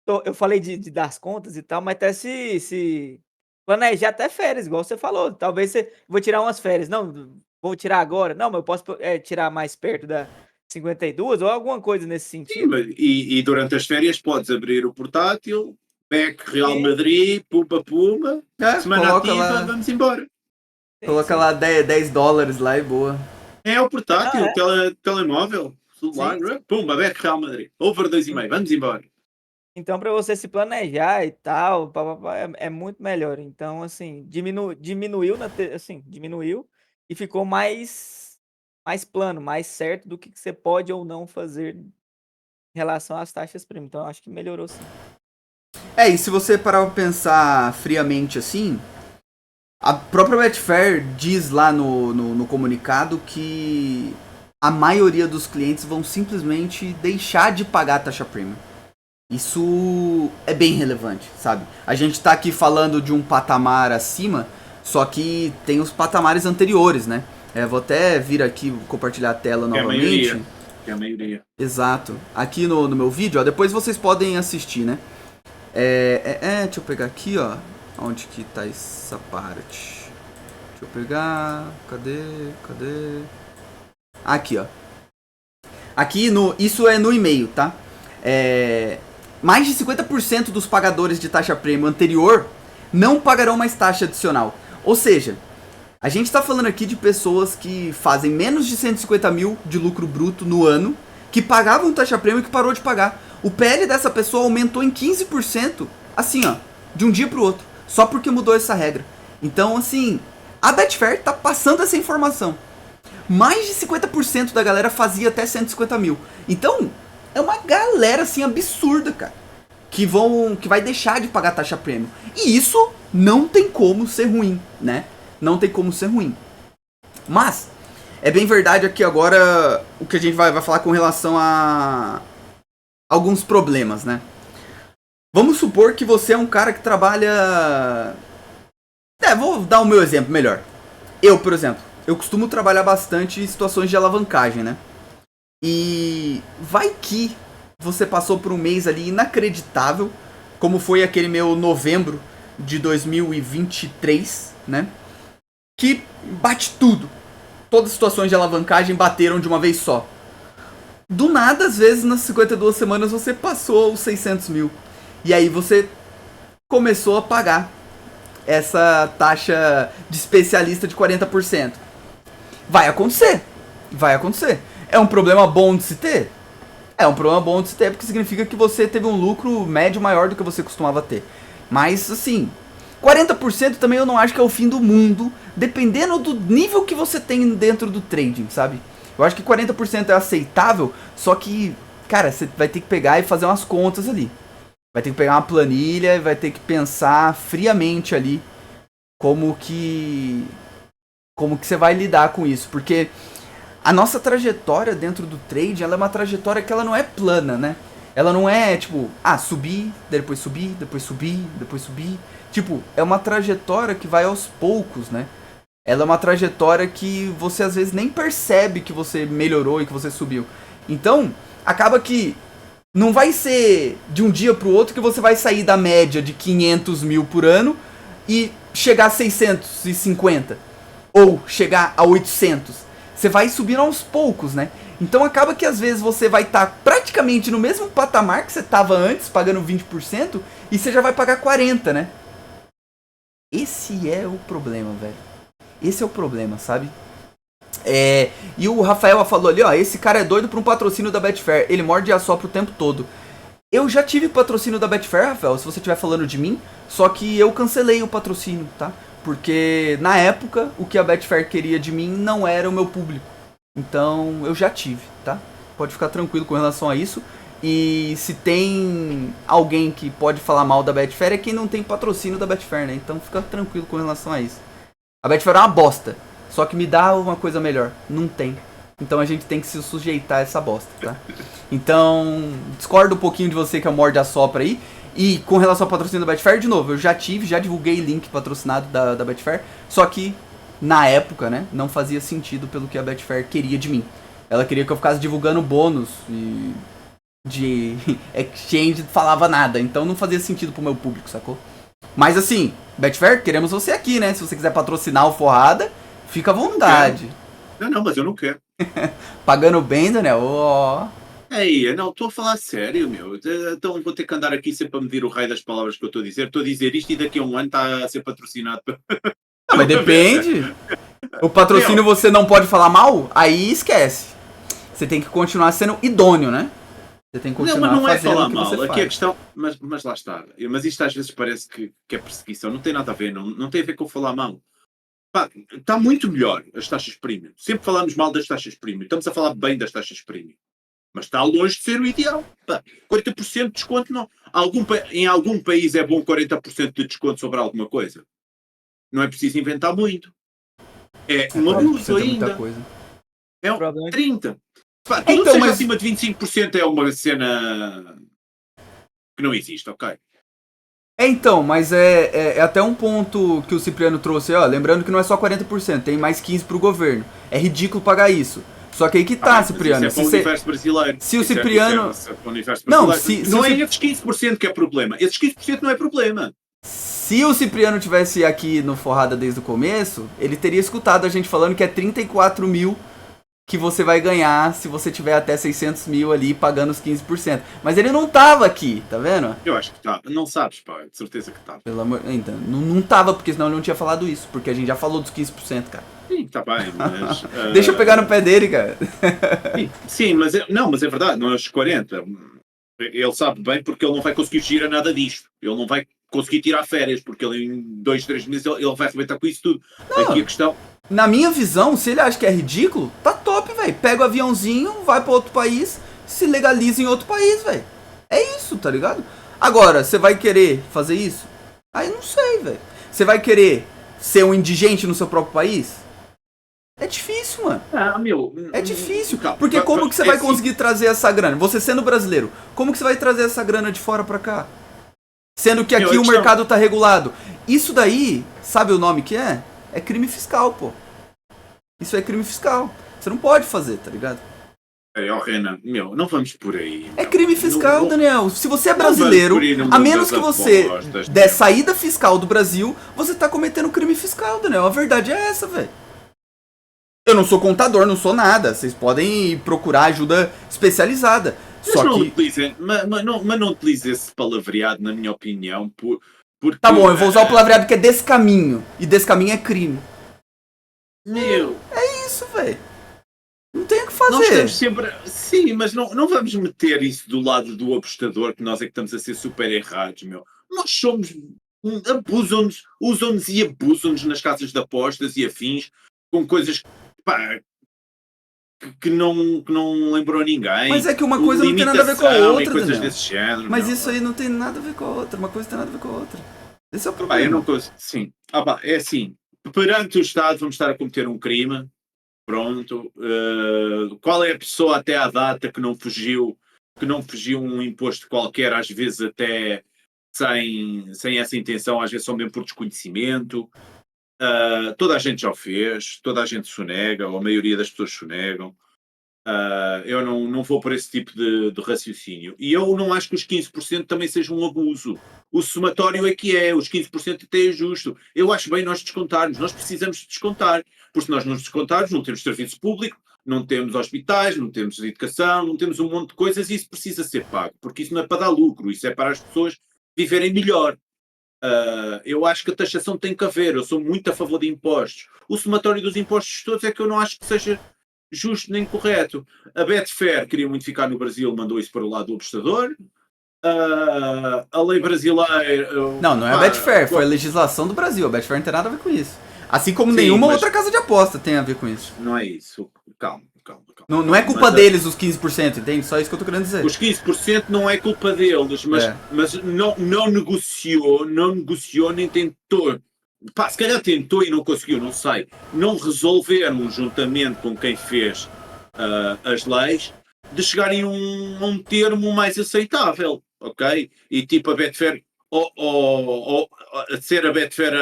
Eu falei das contas e tal, mas até se planejar até férias, igual você falou. Talvez você... Vou tirar umas férias. Não, vou tirar agora. Não, mas eu posso tirar mais perto da 52 ou alguma coisa nesse sentido. Sim, e durante as férias podes abrir o portátil, Beck Real Madrid, Puma, semana ativa, lá, vamos embora. Coloca lá $10 lá e boa. É o portátil, telemóvel, celular, pumba, Beck Real Madrid, over 2,5, vamos embora. Então, para você se planejar e tal, é muito melhor. Então, assim, diminuiu e ficou mais plano, mais certo do que você pode ou não fazer em relação às taxas premium. Então, eu acho que melhorou sim. E se você parar pra pensar friamente assim, a própria Betfair diz lá no comunicado que a maioria dos clientes vão simplesmente deixar de pagar a taxa premium. Isso é bem relevante, sabe? A gente tá aqui falando de um patamar acima, só que tem os patamares anteriores, né? Vou até vir aqui compartilhar a tela novamente. É a maioria. Exato. Aqui no meu vídeo, ó, depois vocês podem assistir, né? Deixa eu pegar aqui, ó. Onde que tá essa parte? Deixa eu pegar... Cadê? Aqui, ó. Aqui, isso é no e-mail, tá? Mais de 50% dos pagadores de taxa premium anterior não pagarão mais taxa adicional. Ou seja, a gente está falando aqui de pessoas que fazem menos de 150 mil de lucro bruto no ano, que pagavam taxa premium e que parou de pagar. O PL dessa pessoa aumentou em 15%, assim ó, de um dia para o outro, só porque mudou essa regra. Então, assim, a Betfair tá passando essa informação. Mais de 50% da galera fazia até 150 mil. Então... é uma galera, assim, absurda, cara, que vai deixar de pagar taxa premium. E isso não tem como ser ruim, né? Não tem como ser ruim. Mas, é bem verdade aqui agora o que a gente vai falar com relação a alguns problemas, né? Vamos supor que você é um cara que trabalha... vou dar o meu exemplo melhor. Eu, por exemplo, eu costumo trabalhar bastante em situações de alavancagem, né? E vai que você passou por um mês ali inacreditável, como foi aquele meu novembro de 2023, né? Que bate tudo. Todas as situações de alavancagem bateram de uma vez só. Do nada, às vezes, nas 52 semanas, você passou os 600 mil. E aí você começou a pagar essa taxa de especialista de 40%. Vai acontecer. É um problema bom de se ter? É um problema bom de se ter porque significa que você teve um lucro médio maior do que você costumava ter. Mas, assim, 40% também eu não acho que é o fim do mundo, dependendo do nível que você tem dentro do trading, sabe? Eu acho que 40% é aceitável, só que, cara, você vai ter que pegar e fazer umas contas ali. Vai ter que pegar uma planilha e vai ter que pensar friamente ali como que você vai lidar com isso, porque... a nossa trajetória dentro do trade, ela é uma trajetória que ela não é plana, né? Ela não é, tipo, subir, depois subir, depois subir, depois subir. Tipo, é uma trajetória que vai aos poucos, né? Ela é uma trajetória que você às vezes nem percebe que você melhorou e que você subiu. Então, acaba que não vai ser de um dia pro outro que você vai sair da média de 500 mil por ano e chegar a 650 ou chegar a 800. Você vai subindo aos poucos, né? Então acaba que às vezes você vai estar praticamente no mesmo patamar que você estava antes, pagando 20%, e você já vai pagar 40%, né? Esse é o problema, velho. Esse é o problema, sabe? E o Rafael falou ali, ó, esse cara é doido pra um patrocínio da Betfair, ele morde e assopra o tempo todo. Eu já tive patrocínio da Betfair, Rafael, se você estiver falando de mim, só que eu cancelei o patrocínio, tá? Porque na época o que a Betfair queria de mim não era o meu público. Então eu já tive, tá? Pode ficar tranquilo com relação a isso. E se tem alguém que pode falar mal da Betfair é quem não tem patrocínio da Betfair, né? Então fica tranquilo com relação a isso. A Betfair é uma bosta, só que me dá uma coisa melhor. Não tem. Então a gente tem que se sujeitar a essa bosta, tá? Então, discordo um pouquinho de você que é o morde a sopra aí. E com relação ao patrocínio da Betfair, de novo, eu já divulguei link patrocinado da Betfair, só que na época, né, não fazia sentido pelo que a Betfair queria de mim. Ela queria que eu ficasse divulgando bônus e de exchange, falava nada, então não fazia sentido pro meu público, sacou? Mas assim, Betfair, queremos você aqui, né? Se você quiser patrocinar o Forrada, fica à vontade. Não, mas eu não quero. Pagando bem, Daniel, ó. Ei, não, estou a falar sério, meu. Então vou ter que andar aqui sempre a medir o raio das palavras que eu estou a dizer. Estou a dizer isto e daqui a um ano está a ser patrocinado. Não, mas depende. O patrocínio você não pode falar mal, aí esquece. Você tem que continuar sendo idôneo, né? Você tem que continuar não, mas não é fazendo falar o que mal. você Aqui faz. a questão. Mas lá está. Mas isto às vezes parece que é perseguição. Não tem nada a ver. Não tem a ver com falar mal. Pá, está muito melhor as taxas premium. Sempre falamos mal das taxas premium. Estamos a falar bem das taxas premium. Mas está longe de ser o ideal. Pá, 40% de desconto não. Em algum país é bom 40% de desconto sobre alguma coisa. Não é preciso inventar muito. É uma uso ainda. É O problema é que 30%. Pá, tudo Então, que seja mas- acima de 25% é uma cena que não existe, ok? Então, mas é até um ponto que o Cipriano trouxe, ó, lembrando que não é só 40%, tem mais 15% pro governo. É ridículo pagar isso. Só que aí que tá, Mas Cipriano. isso é para o universo brasileiro. se o Isso é- Cipriano- isso é para o universo Não, brasileiro. se Não o é Cip- esses 15% que é problema. Esses 15% não é problema. Se o Cipriano tivesse aqui no Forrada desde o começo, ele teria escutado a gente falando que é 34 mil que você vai ganhar se você tiver até 600 mil ali pagando os 15%. Mas ele não tava aqui, tá vendo? Eu acho que está. Não sabes, pá. De certeza que está. Pelo amor... Então, não tava, porque senão ele não tinha falado isso. Porque a gente já falou dos 15%, cara. Sim, está bem, mas... Deixa eu pegar no pé dele, cara. Sim, mas é verdade, não é os 40. Ele sabe bem porque ele não vai conseguir tirar nada disto. Ele não vai conseguir tirar férias, porque ele em 2, 3 meses ele vai arrebentar com isso tudo. Aqui a questão... Na minha visão, se ele acha que é ridículo, tá top, velho. Pega o aviãozinho, vai pra outro país, se legaliza em outro país, velho. É isso, tá ligado? Agora, você vai querer fazer isso? Aí não sei, velho. Você vai querer ser um indigente no seu próprio país? É difícil, mano. Ah, meu... É difícil. Calma, Porque como que você é vai assim. conseguir trazer essa grana? Você sendo brasileiro, como que você vai trazer essa grana de fora pra cá? Sendo que aqui Meu, o questão- mercado tá regulado. Isso daí, sabe o nome que é? É crime fiscal, pô. Isso é crime fiscal. Você não pode fazer, tá ligado? Renan, meu, não vamos por aí. É meu. crime fiscal, Não- Daniel. Se você é não vamos brasileiro, por aí no a mundo menos das que você apostas, der meu. saída fiscal do Brasil, você tá cometendo crime fiscal, Daniel. A verdade é essa, velho. Eu não sou contador, não sou nada. Vocês podem procurar ajuda especializada. Mas Só não que... utilize, mas não utilize esse palavreado, na minha opinião, porque... Tá bom, eu vou usar o palavreado que é descaminho. E descaminho é crime. Meu, É isso, velho. Não tem o que nós fazer. estamos sempre... Sim, mas não vamos meter isso do lado do apostador, que nós é que estamos a ser super errados, meu. Nós somos... Abusam-nos, usam-nos e abusam-nos nas casas de apostas e afins, com coisas, pá, que não lembrou ninguém. Mas é que uma coisa não tem nada a ver com a Limitação e outra, coisas Daniel. desse género. Mas meu. isso aí não tem nada a ver com a outra. Uma coisa tem nada a ver com a outra. Esse é o Pá, eu problema. não consigo. Sim. É assim. Perante o Estado vamos estar a cometer um crime. Pronto. Qual é a pessoa até à data que não fugiu um imposto qualquer, às vezes até sem essa intenção, às vezes só mesmo por desconhecimento. Toda a gente já o fez, toda a gente sonega, ou a maioria das pessoas sonegam. Eu não vou por esse tipo de raciocínio. E eu não acho que os 15% também seja um abuso. O somatório é que é, os 15% até é justo. Eu acho bem nós descontarmos, nós precisamos de descontar, porque se nós não descontarmos, não temos serviço público, não temos hospitais, não temos educação, não temos um monte de coisas e isso precisa ser pago, porque isso não é para dar lucro, isso é para as pessoas viverem melhor. Eu acho que a taxação tem que haver, eu sou muito a favor de impostos. O somatório dos impostos todos é que eu não acho que seja justo nem correto. A Betfair queria muito ficar no Brasil, mandou isso para o lado do apostador. A lei brasileira. Não é a Betfair, foi a legislação do Brasil. A Betfair não tem nada a ver com isso. Assim como Sim, nenhuma mas outra casa de aposta tem a ver com isso. não é isso. Calma. Não é culpa deles os 15%, entende? Só isso que eu tô querendo dizer. Os 15% não é culpa deles, mas não negociou nem tentou. Pá, se calhar tentou e não conseguiu, não sei. Não resolveram juntamente com quem fez as leis de chegarem a um termo mais aceitável, ok? E tipo a Betfair, ou ser a Betfair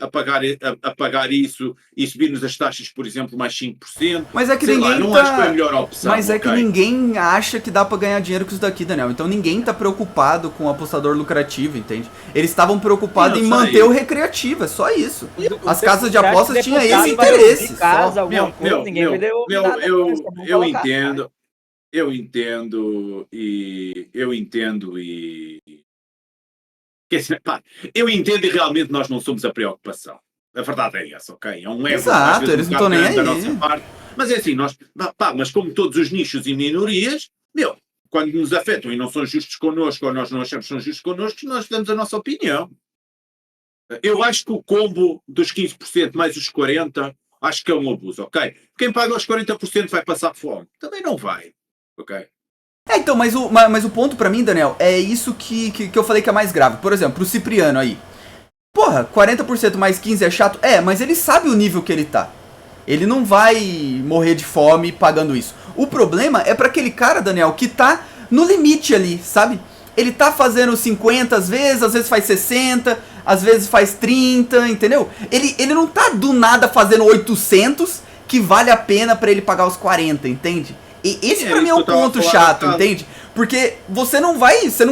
a pagar isso e subir-nos as taxas, por exemplo, mais 5%. Mas é que sei ninguém lá, não tá... acho que é a melhor opção. Mas é que ok? ninguém acha que dá pra ganhar dinheiro com isso daqui, Daniel. Então ninguém tá preocupado com o apostador lucrativo, entende? Eles estavam preocupados em manter o recreativo, é só isso. As casas de apostas tinham esse interesse. Eu entendo e quer dizer, pá, eu entendo e realmente nós não somos a preocupação. A verdade é essa, ok? É um ego Exato, às vezes eles um não estão bocado nem grande da aí. nossa parte, mas é assim, mas como todos os nichos e minorias, quando nos afetam e não são justos connosco ou nós não achamos que são justos connosco, nós damos a nossa opinião. Eu acho que o combo dos 15% mais os 40%, acho que é um abuso, ok? Quem paga os 40% vai passar fome. Também não vai, ok? Então, mas o ponto pra mim, Daniel, é isso que eu falei que é mais grave. Por exemplo, pro Cipriano aí. Porra, 40% mais 15 é chato? É, mas ele sabe o nível que ele tá. Ele não vai morrer de fome pagando isso. O problema é pra aquele cara, Daniel, que tá no limite ali, sabe? Ele tá fazendo 50 às vezes faz 60, às vezes faz 30, entendeu? Ele não tá do nada fazendo 800 que vale a pena pra ele pagar os 40, entende? E esse pra mim é um ponto chato, entende? Porque você não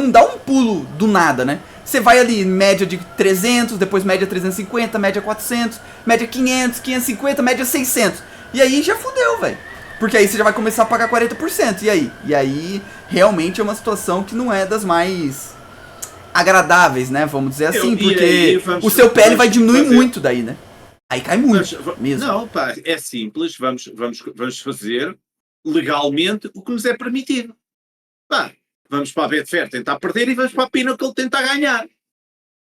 dá um pulo do nada, né? Você vai ali, média de 300, depois média 350, média 400, média 500, 550, média 600. E aí já fudeu, velho. Porque aí você já vai começar a pagar 40%, e aí? E aí, realmente é uma situação que não é das mais agradáveis, né? Vamos dizer assim, porque o seu PL vai diminuir muito daí, né? Aí cai muito, mesmo. Não, pá, é simples, vamos fazer legalmente o que nos é permitido. Pá, vamos para a Betfair tentar perder e vamos para a Pinnacle tentar ganhar.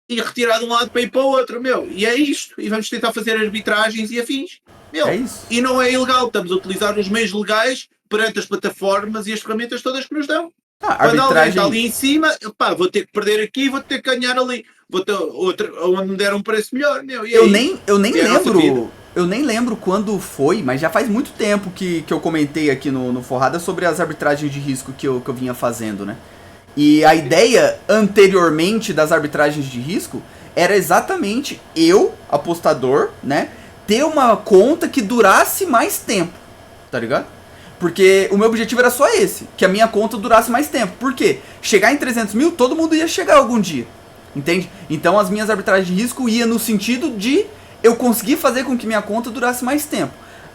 E retirar de um lado para ir para o outro, E é isto. E vamos tentar fazer arbitragens e afins. É isso. E não é ilegal. Estamos a utilizar os meios legais perante as plataformas e as ferramentas todas que nos dão. Quando alguém está ali em cima, pá, vou ter que perder aqui, vou ter que ganhar ali. Vou ter onde me der um preço melhor. Eu nem lembro. Eu nem lembro quando foi, mas já faz muito tempo que eu comentei aqui no Forrada sobre as arbitragens de risco que eu vinha fazendo, né? E a ideia anteriormente das arbitragens de risco era exatamente eu, apostador, né, ter uma conta que durasse mais tempo, tá ligado? Porque o meu objetivo era só esse, que a minha conta durasse mais tempo. Por quê? Chegar em 300 mil, todo mundo ia chegar algum dia, entende? Então as minhas arbitragens de risco iam no sentido de eu conseguir fazer com que minha conta durasse mais tempo.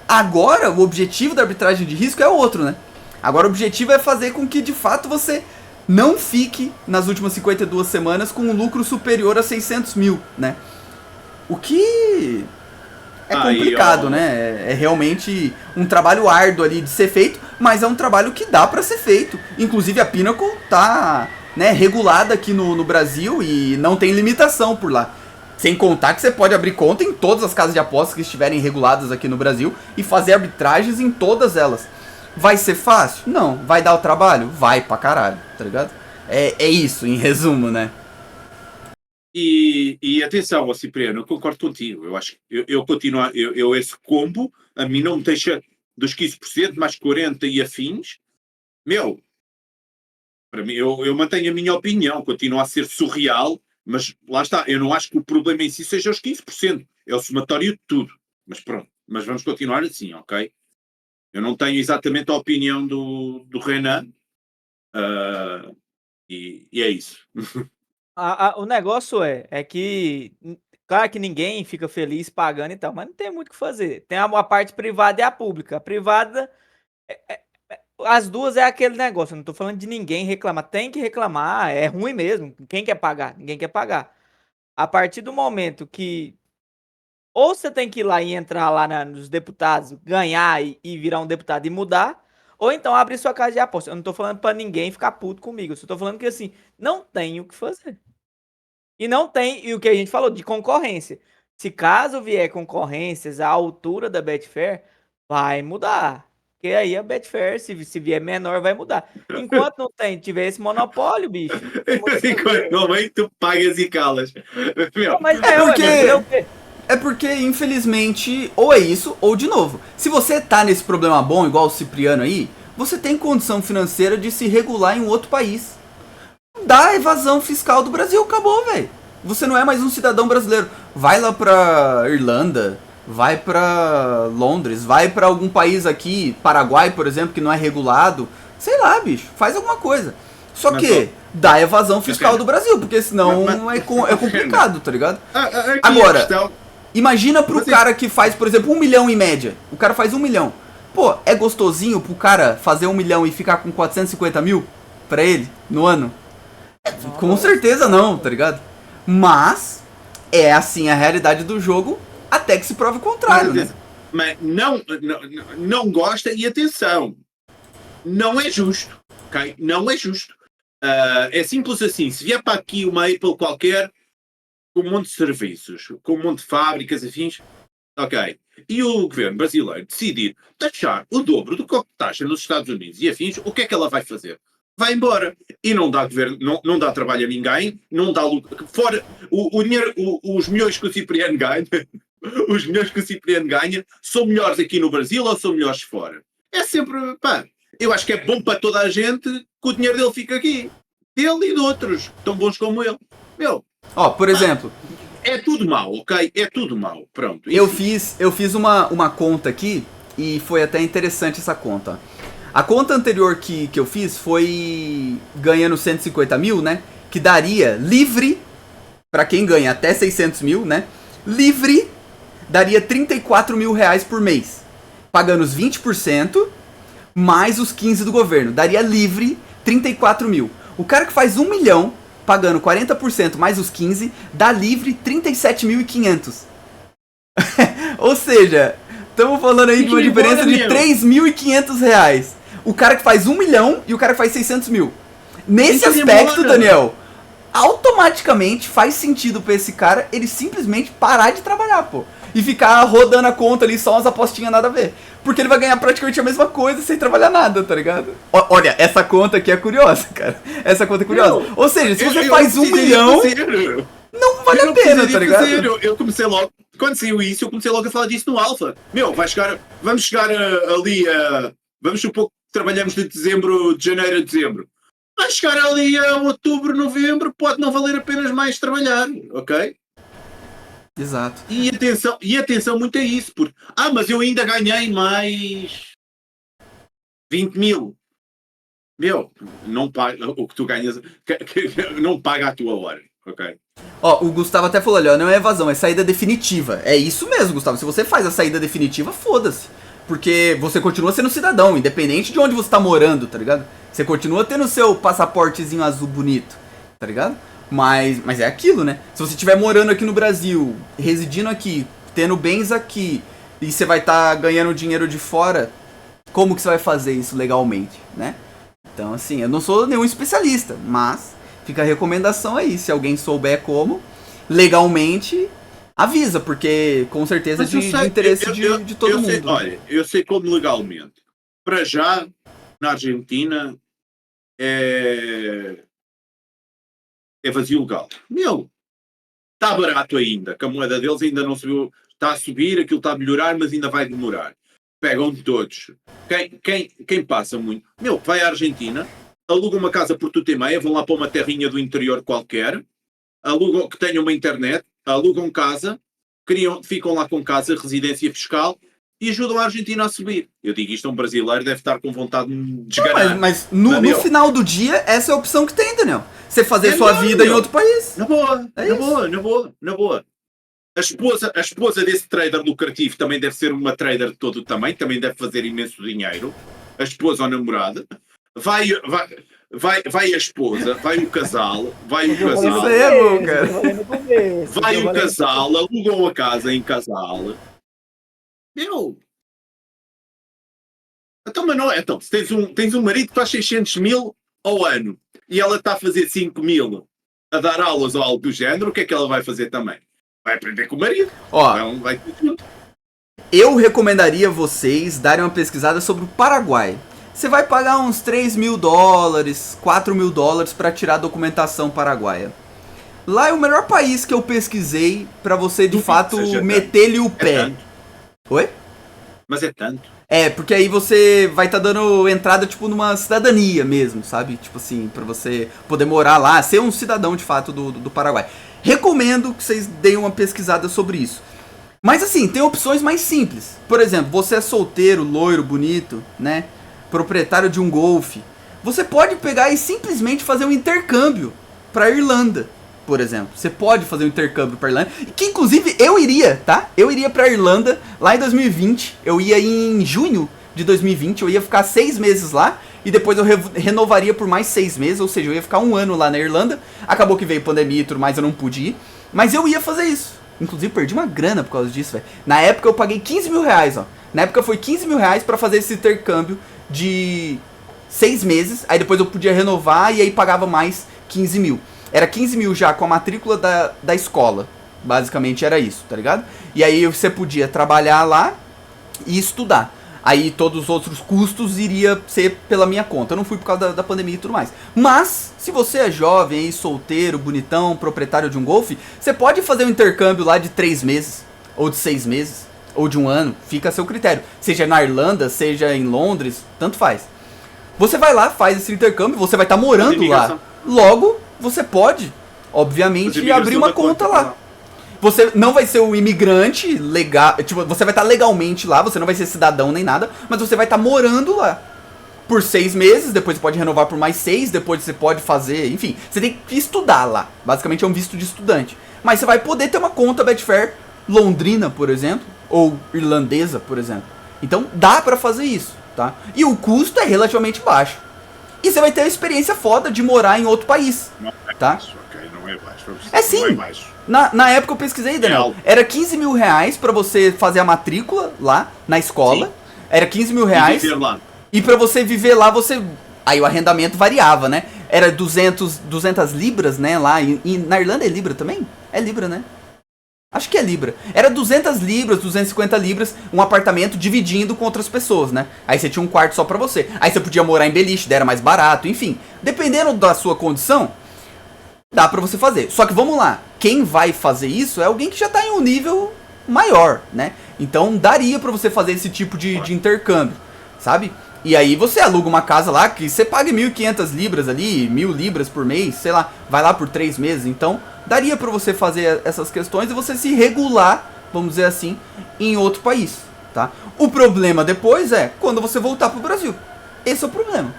Agora, o objetivo da arbitragem de risco é outro, né? Agora o objetivo é fazer com que, de fato, você não fique nas últimas 52 semanas com um lucro superior a 600 mil, né? O que é complicado, né? É realmente um trabalho árduo ali de ser feito, mas é um trabalho que dá pra ser feito. Inclusive a Pinnacle tá, né, regulada aqui no Brasil e não tem limitação por lá. Sem contar que você pode abrir conta em todas as casas de apostas que estiverem reguladas aqui no Brasil e fazer arbitragens em todas elas. Vai ser fácil? Não. Vai dar o trabalho? Vai pra caralho, tá ligado? É isso, em resumo, né? E atenção, Cipriano, eu concordo contigo. Eu acho que eu continuo, esse combo, a mim não me deixa dos 15% mais 40% e afins. Para mim, eu mantenho a minha opinião, continua a ser surreal, mas lá está, eu não acho que o problema em si seja os 15%, é o somatório de tudo. Mas pronto, mas vamos continuar assim, ok? Eu não tenho exatamente a opinião do Renan, e é isso. O negócio é que, claro que ninguém fica feliz pagando e tal, mas não tem muito o que fazer. Tem a parte privada e a pública. A privada, as duas é aquele negócio. Eu não tô falando de ninguém reclamar. Tem que reclamar, é ruim mesmo. Quem quer pagar? Ninguém quer pagar. A partir do momento que ou você tem que ir lá e entrar lá nos deputados, ganhar e virar um deputado e mudar, ou então abrir sua casa de aposta. Eu não tô falando pra ninguém ficar puto comigo. Eu só tô falando que assim, não tem o que fazer. E não tem, e o que a gente falou, de concorrência. Se caso vier concorrências à altura da Betfair, vai mudar. Porque aí a Betfair, se vier menor, vai mudar. Enquanto não tiver esse monopólio, bicho, não tem muito o que fazer. Enquanto não vem, tu pagas e calas. Meu, Não, mas É ué, porque- mas fazer o quê? É porque, infelizmente, ou é isso, ou de novo. Se você tá nesse problema bom, igual o Cipriano aí, você tem condição financeira de se regular em um outro país. Dá a evasão fiscal do Brasil, acabou, velho. Você não é mais um cidadão brasileiro. Vai lá pra Irlanda, vai pra Londres, vai pra algum país aqui, Paraguai, por exemplo, que não é regulado. Sei lá, bicho, faz alguma coisa. Só Mas, que dá a evasão fiscal Renan, do Brasil, porque senão mas- é complicado, tá ligado? aqui Agora, a questão, Imagina pro Mas, cara que faz, por exemplo, 1 milhão em média. O cara faz 1 milhão. Pô, é gostosinho pro cara fazer 1 milhão e ficar com 450 mil pra ele no ano? Com certeza não, tá ligado? Mas é assim a realidade do jogo até que se prove o contrário, né? mas não gosta, e atenção, não é justo, ok? Não é justo. É simples assim, se vier para aqui uma Apple qualquer, com um monte de serviços, com um monte de fábricas, afins, ok. E o governo brasileiro decidir taxar o dobro do que taxa nos Estados Unidos e afins, o que é que ela vai fazer? Vai embora. E não dá governo, não dá trabalho a ninguém, não dá lucro. Fora o dinheiro, os milhões que o Cipriano ganha, os milhões que o Cipriano ganha, são melhores aqui no Brasil ou são melhores fora? É sempre, pá, eu acho que é bom para toda a gente que o dinheiro dele fique aqui. Dele e de outros, tão bons como ele. Meu, Ó, por exemplo, é tudo mau, ok? É tudo mau. Pronto. eu Enfim. fiz uma conta aqui e foi até interessante essa conta. A conta anterior que eu fiz foi ganhando 150 mil, né? Que daria livre, pra quem ganha até 600 mil, né? Livre, daria 34 mil reais por mês. Pagando os 20%, mais os 15% do governo. Daria livre 34 mil. O cara que faz 1 milhão, pagando 40% mais os 15%, dá livre 37.500. Ou seja, estamos falando aí Tem de uma que ir diferença embora, de meu. 3.500 reais. O cara que faz 1 milhão e o cara que faz 600 mil. Nesse Tem que ir aspecto, embora. Daniel, automaticamente faz sentido pra esse cara ele simplesmente parar de trabalhar, pô. E ficar rodando a conta ali, só umas apostinhas nada a ver. Porque ele vai ganhar praticamente a mesma coisa sem trabalhar nada, tá ligado? Olha, essa conta aqui é curiosa, cara. Essa conta é curiosa. Não, Ou seja, se você eu faz 1 precisaria milhão, fazer. não vale Eu a não pena, precisaria tá ligado? fazer. Eu comecei logo, quando saiu isso, eu comecei logo a falar disso no Alpha. Meu, vamos chegar ali a. Vamos supor que trabalhamos de janeiro a dezembro. Vai chegar ali a outubro, novembro, pode não valer apenas mais trabalhar, ok? Exato. E atenção muito a isso, porque, mas eu ainda ganhei mais 20 mil. Meu, não paga o que tu ganhas, não paga a tua hora, ok? Ó, o Gustavo até falou ali, ó, não é evasão, é saída definitiva. É isso mesmo, Gustavo. Se você faz a saída definitiva, foda-se. Porque você continua sendo cidadão, independente de onde você tá morando, tá ligado? Você continua tendo seu passaportezinho azul bonito, tá ligado? Mas é aquilo, né? Se você estiver morando aqui no Brasil, residindo aqui, tendo bens aqui, e você vai estar ganhando dinheiro de fora, como que você vai fazer isso legalmente, né? Então, assim, eu não sou nenhum especialista, mas fica a recomendação aí. Se alguém souber como, legalmente, avisa, porque com certeza é Mas eu de sei, interesse de todo mundo. Sei, olha, eu sei como legalmente. Para já, na Argentina, é vazio legal. Meu, está barato ainda, que a moeda deles ainda não subiu, está a subir, aquilo está a melhorar, mas ainda vai demorar. Pegam todos. Quem passa muito, meu, vai à Argentina, aluga uma casa por tudo e meia, vão lá para uma terrinha do interior qualquer, alugam que tenham uma internet, alugam casa, ficam lá com casa, residência fiscal, e ajudam a Argentina a subir. Eu digo isto a um brasileiro, deve estar com vontade de Não, desganar. mas no final do dia, essa é a opção que tem, Daniel. Você fazer sua vida em outro país. Na boa, É na boa. A esposa desse trader lucrativo também deve ser uma trader de todo o tamanho, também deve fazer imenso dinheiro. A esposa ou a namorada. Vai a esposa, vai o casal. Isso aí é bom, cara. Vai o casal, alugam a casa em casal. Meu. Então, mas não é. Então, se tens um marido que faz 600 mil ao ano e ela está a fazer 5 mil a dar aulas ou algo do género, o que é que ela vai fazer também? Vai aprender com o marido. Ó, Vai. eu recomendaria vocês darem uma pesquisada sobre o Paraguai. Você vai pagar uns $3 mil, $4 mil para tirar a documentação paraguaia. Lá é o melhor país que eu pesquisei para você de fato meter-lhe o pé. Tanto. Oi? Mas é tanto. É, porque aí você vai estar dando entrada, tipo, numa cidadania mesmo, sabe? Tipo assim, pra você poder morar lá, ser um cidadão, de fato, do Paraguai. Recomendo que vocês deem uma pesquisada sobre isso. Mas assim, tem opções mais simples. Por exemplo, você é solteiro, loiro, bonito, né? Proprietário de um Golf. Você pode pegar e simplesmente fazer um intercâmbio pra Irlanda, por exemplo. Você pode fazer um intercâmbio pra Irlanda. Que inclusive eu iria, tá? Eu iria pra Irlanda lá em 2020. Eu ia em junho de 2020. Eu ia ficar 6 meses lá. E depois eu renovaria por mais 6 meses. Ou seja, eu ia ficar 1 ano lá na Irlanda. Acabou que veio pandemia e tudo mais, eu não pude ir. Mas eu ia fazer isso. Inclusive perdi uma grana por causa disso, velho. Na época eu paguei 15 mil reais, ó. Na época foi 15 mil reais pra fazer esse intercâmbio de 6 meses. Aí depois eu podia renovar e aí pagava mais 15 mil. Era 15 mil já com a matrícula da escola. Basicamente era isso, tá ligado? E aí você podia trabalhar lá e estudar. Aí todos os outros custos iria ser pela minha conta. Eu não fui por causa da pandemia e tudo mais. Mas, se você é jovem aí, solteiro, bonitão, proprietário de um Golf, você pode fazer um intercâmbio lá de 3 meses, ou de 6 meses, ou de 1 ano. Fica a seu critério. Seja na Irlanda, seja em Londres, tanto faz. Você vai lá, faz esse intercâmbio, você vai estar morando lá. Logo, você pode, obviamente, abrir uma conta lá. Você não vai ser um imigrante legal, tipo, você vai estar legalmente lá, você não vai ser cidadão nem nada, mas você vai estar morando lá por 6 meses, depois você pode renovar por mais 6, depois você pode fazer, enfim, você tem que estudar lá. Basicamente é um visto de estudante. Mas você vai poder ter uma conta Betfair londrina, por exemplo, ou irlandesa, por exemplo. Então dá pra fazer isso, tá? E o custo é relativamente baixo. E você vai ter a experiência foda de morar em outro país, tá? Não é baixo. É sim. Não é baixo. Na época eu pesquisei, Daniel. Era 15 mil reais pra você fazer a matrícula lá na escola. Sim. Era 15 mil reais. E pra você viver lá, você... Aí o arrendamento variava, né? Era 200 libras, né? Lá. E na Irlanda é libra também? É libra, né? Acho que é libra. Era 200 libras, 250 libras, um apartamento dividindo com outras pessoas, né? Aí você tinha um quarto só pra você. Aí você podia morar em beliche, era mais barato, enfim. Dependendo da sua condição, dá pra você fazer. Só que vamos lá, quem vai fazer isso é alguém que já tá em um nível maior, né? Então daria pra você fazer esse tipo de intercâmbio, sabe? E aí você aluga uma casa lá que você paga 1.500 libras ali, 1.000 libras por mês, sei lá, vai lá por 3 meses. Então daria pra você fazer essas questões e você se regular, vamos dizer assim, em outro país, tá? O problema depois é quando você voltar pro Brasil. Esse é o problema.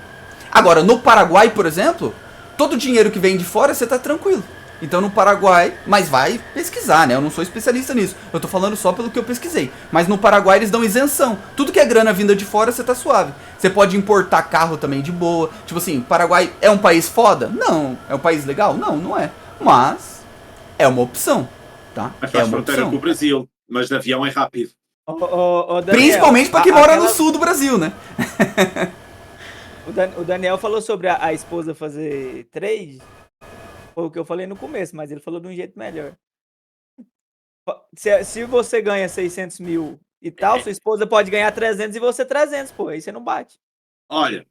Agora, no Paraguai, por exemplo, todo o dinheiro que vem de fora, você tá tranquilo. Então no Paraguai, mas vai pesquisar, né? Eu não sou especialista nisso. Eu tô falando só pelo que eu pesquisei. Mas no Paraguai eles dão isenção. Tudo que é grana vinda de fora, você tá suave. Você pode importar carro também de boa. Tipo assim, Paraguai é um país foda? Não. É um país legal? Não, não é. Mas é uma opção, tá? Mas faz fronteira com o Brasil. Mas de avião é rápido. Daniel, principalmente pra quem mora no sul do Brasil, né? O Daniel falou sobre a esposa fazer trade. Foi o que eu falei no começo, mas ele falou de um jeito melhor. Se você ganha 600 mil e tal, sua esposa pode ganhar 300 e você 300, pô. Aí você não bate. Olha,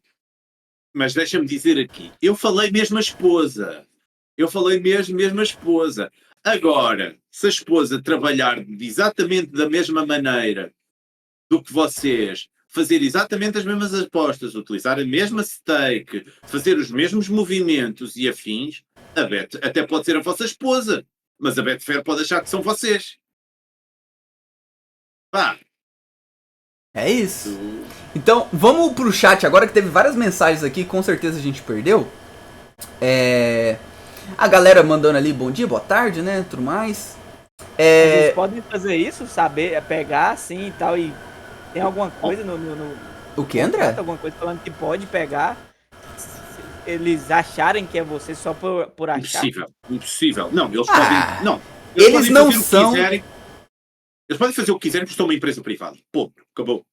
mas deixa-me dizer aqui. Eu falei mesmo a esposa. Eu falei mesmo a esposa. Agora, se a esposa trabalhar exatamente da mesma maneira do que vocês, fazer exatamente as mesmas apostas, utilizar a mesma stake, fazer os mesmos movimentos e afins, a Bet até pode ser a vossa esposa, mas a Betfair pode achar que são vocês. Pá, É isso. Então, vamos pro chat agora, que teve várias mensagens aqui, com certeza a gente perdeu. A galera mandando ali bom dia, boa tarde, né, tudo mais. Vocês podem fazer isso, saber, pegar assim e tal, e tem alguma coisa no O que, André? alguma coisa falando que pode pegar, eles acharem que é você só por achar? Impossível. Não, eles Ah, podem. Não, eles podem não fazer o que são- quiserem. Eles podem fazer o que quiserem porque estão uma empresa privada. Ponto. Acabou.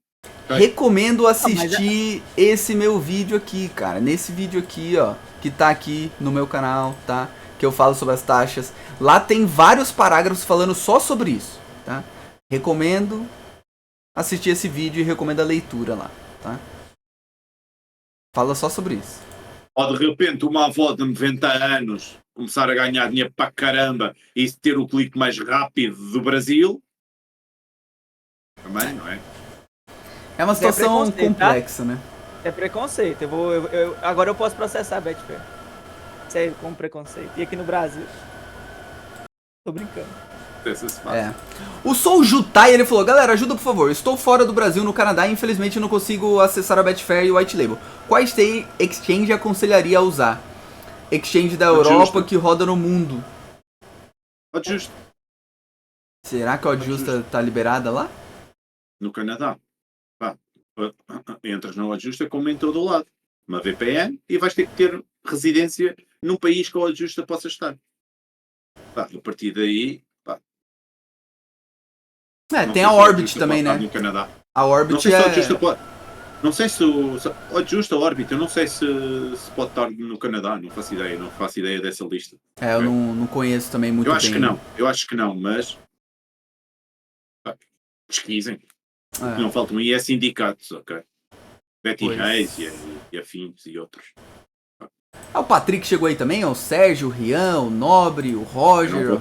Recomendo assistir esse meu vídeo aqui, cara. Nesse vídeo aqui, ó, que tá aqui no meu canal, tá? Que eu falo sobre as taxas. Lá tem vários parágrafos falando só sobre isso, tá? Recomendo assistir esse vídeo e recomendo a leitura lá, tá? Fala só sobre isso. Ou de repente uma avó de 90 anos começar a ganhar dinheiro para caramba e ter o clique mais rápido do Brasil. Também, não é? É uma Isso é situação preconceito, tá? complexa, né? É preconceito. Agora eu posso processar a Betfair. Sério, como preconceito. E aqui no Brasil? Tô brincando. O Sou Jutai, ele falou: galera, ajuda por favor, estou fora do Brasil, no Canadá, e infelizmente não consigo acessar a Betfair e o White Label. Quais exchange aconselharia a usar? Exchange da Europa que roda no mundo. Adjusta. Será que a Adjusta tá liberada lá? No Canadá. Entras no Adjusta como em todo o lado. Uma VPN e vais ter que ter residência num país que o Adjusta possa estar. A partir daí... Tem a Orbit também, né? No Canadá. A Orbit não sei se o Adjusta pode... Não sei se o Adjusta ou Orbit, eu não sei se pode estar no Canadá, não faço ideia dessa lista. Eu não conheço também muito bem. Eu acho que não, mas pesquisem. Não faltam aí sindicatos, ok? Betty Reis e afins e outros. O Patrick chegou aí também, o Sérgio, o Rian, o Nobre, o Roger,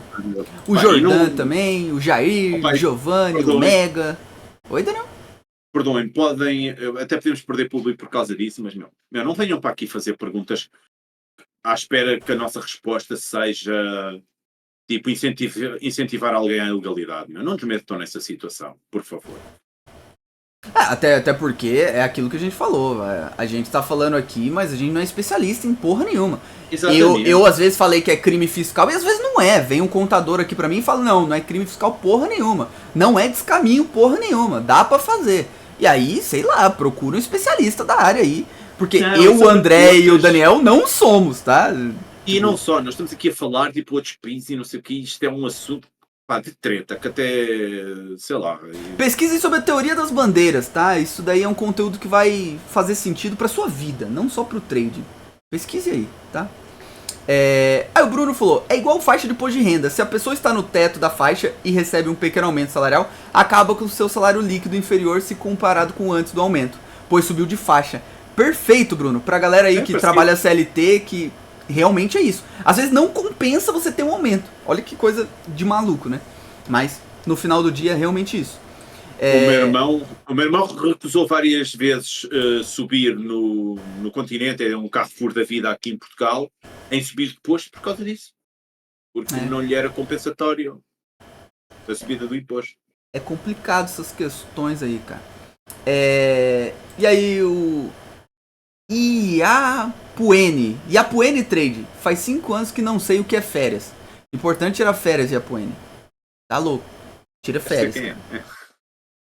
o Jordan também, o Jair, o Giovanni, o Mega. Oi, Daniel? Perdoem, até podemos perder público por causa disso, mas não venham para aqui fazer perguntas à espera que a nossa resposta seja tipo incentivar alguém à ilegalidade. Não nos metam nessa situação, por favor. Até porque é aquilo que a gente falou. A gente tá falando aqui, mas a gente não é especialista em porra nenhuma. Exatamente. Eu às vezes falei que é crime fiscal e às vezes não é. Vem um contador aqui pra mim e fala: não é crime fiscal porra nenhuma. Não é descaminho porra nenhuma. Dá pra fazer. E aí, sei lá, procura um especialista da área aí. Porque o André e o Daniel não somos, tá? E não só, nós estamos aqui a falar tipo outros países e não sei o que. Isto é um assunto de treta, que até, sei lá... Pesquisem sobre a teoria das bandeiras, tá? Isso daí é um conteúdo que vai fazer sentido pra sua vida, não só pro trade. Pesquise aí, tá? Aí o Bruno falou: é igual faixa de imposto de renda. Se a pessoa está no teto da faixa e recebe um pequeno aumento salarial, acaba com o seu salário líquido inferior se comparado com antes do aumento, pois subiu de faixa. Perfeito, Bruno. Pra galera aí que trabalha CLT, que realmente é isso. Às vezes não compensa você ter um aumento. Olha que coisa de maluco, né? Mas no final do dia é realmente isso. O meu irmão recusou várias vezes subir no continente, é um Carrefour da vida aqui em Portugal, em subir de posto por causa disso. Porque não lhe era compensatório a subida do imposto. É complicado essas questões aí, cara. E aí o Iapuene Trade. Faz 5 anos que não sei o que é férias. Importante tirar férias, Iapuene. Tá louco. Tira férias.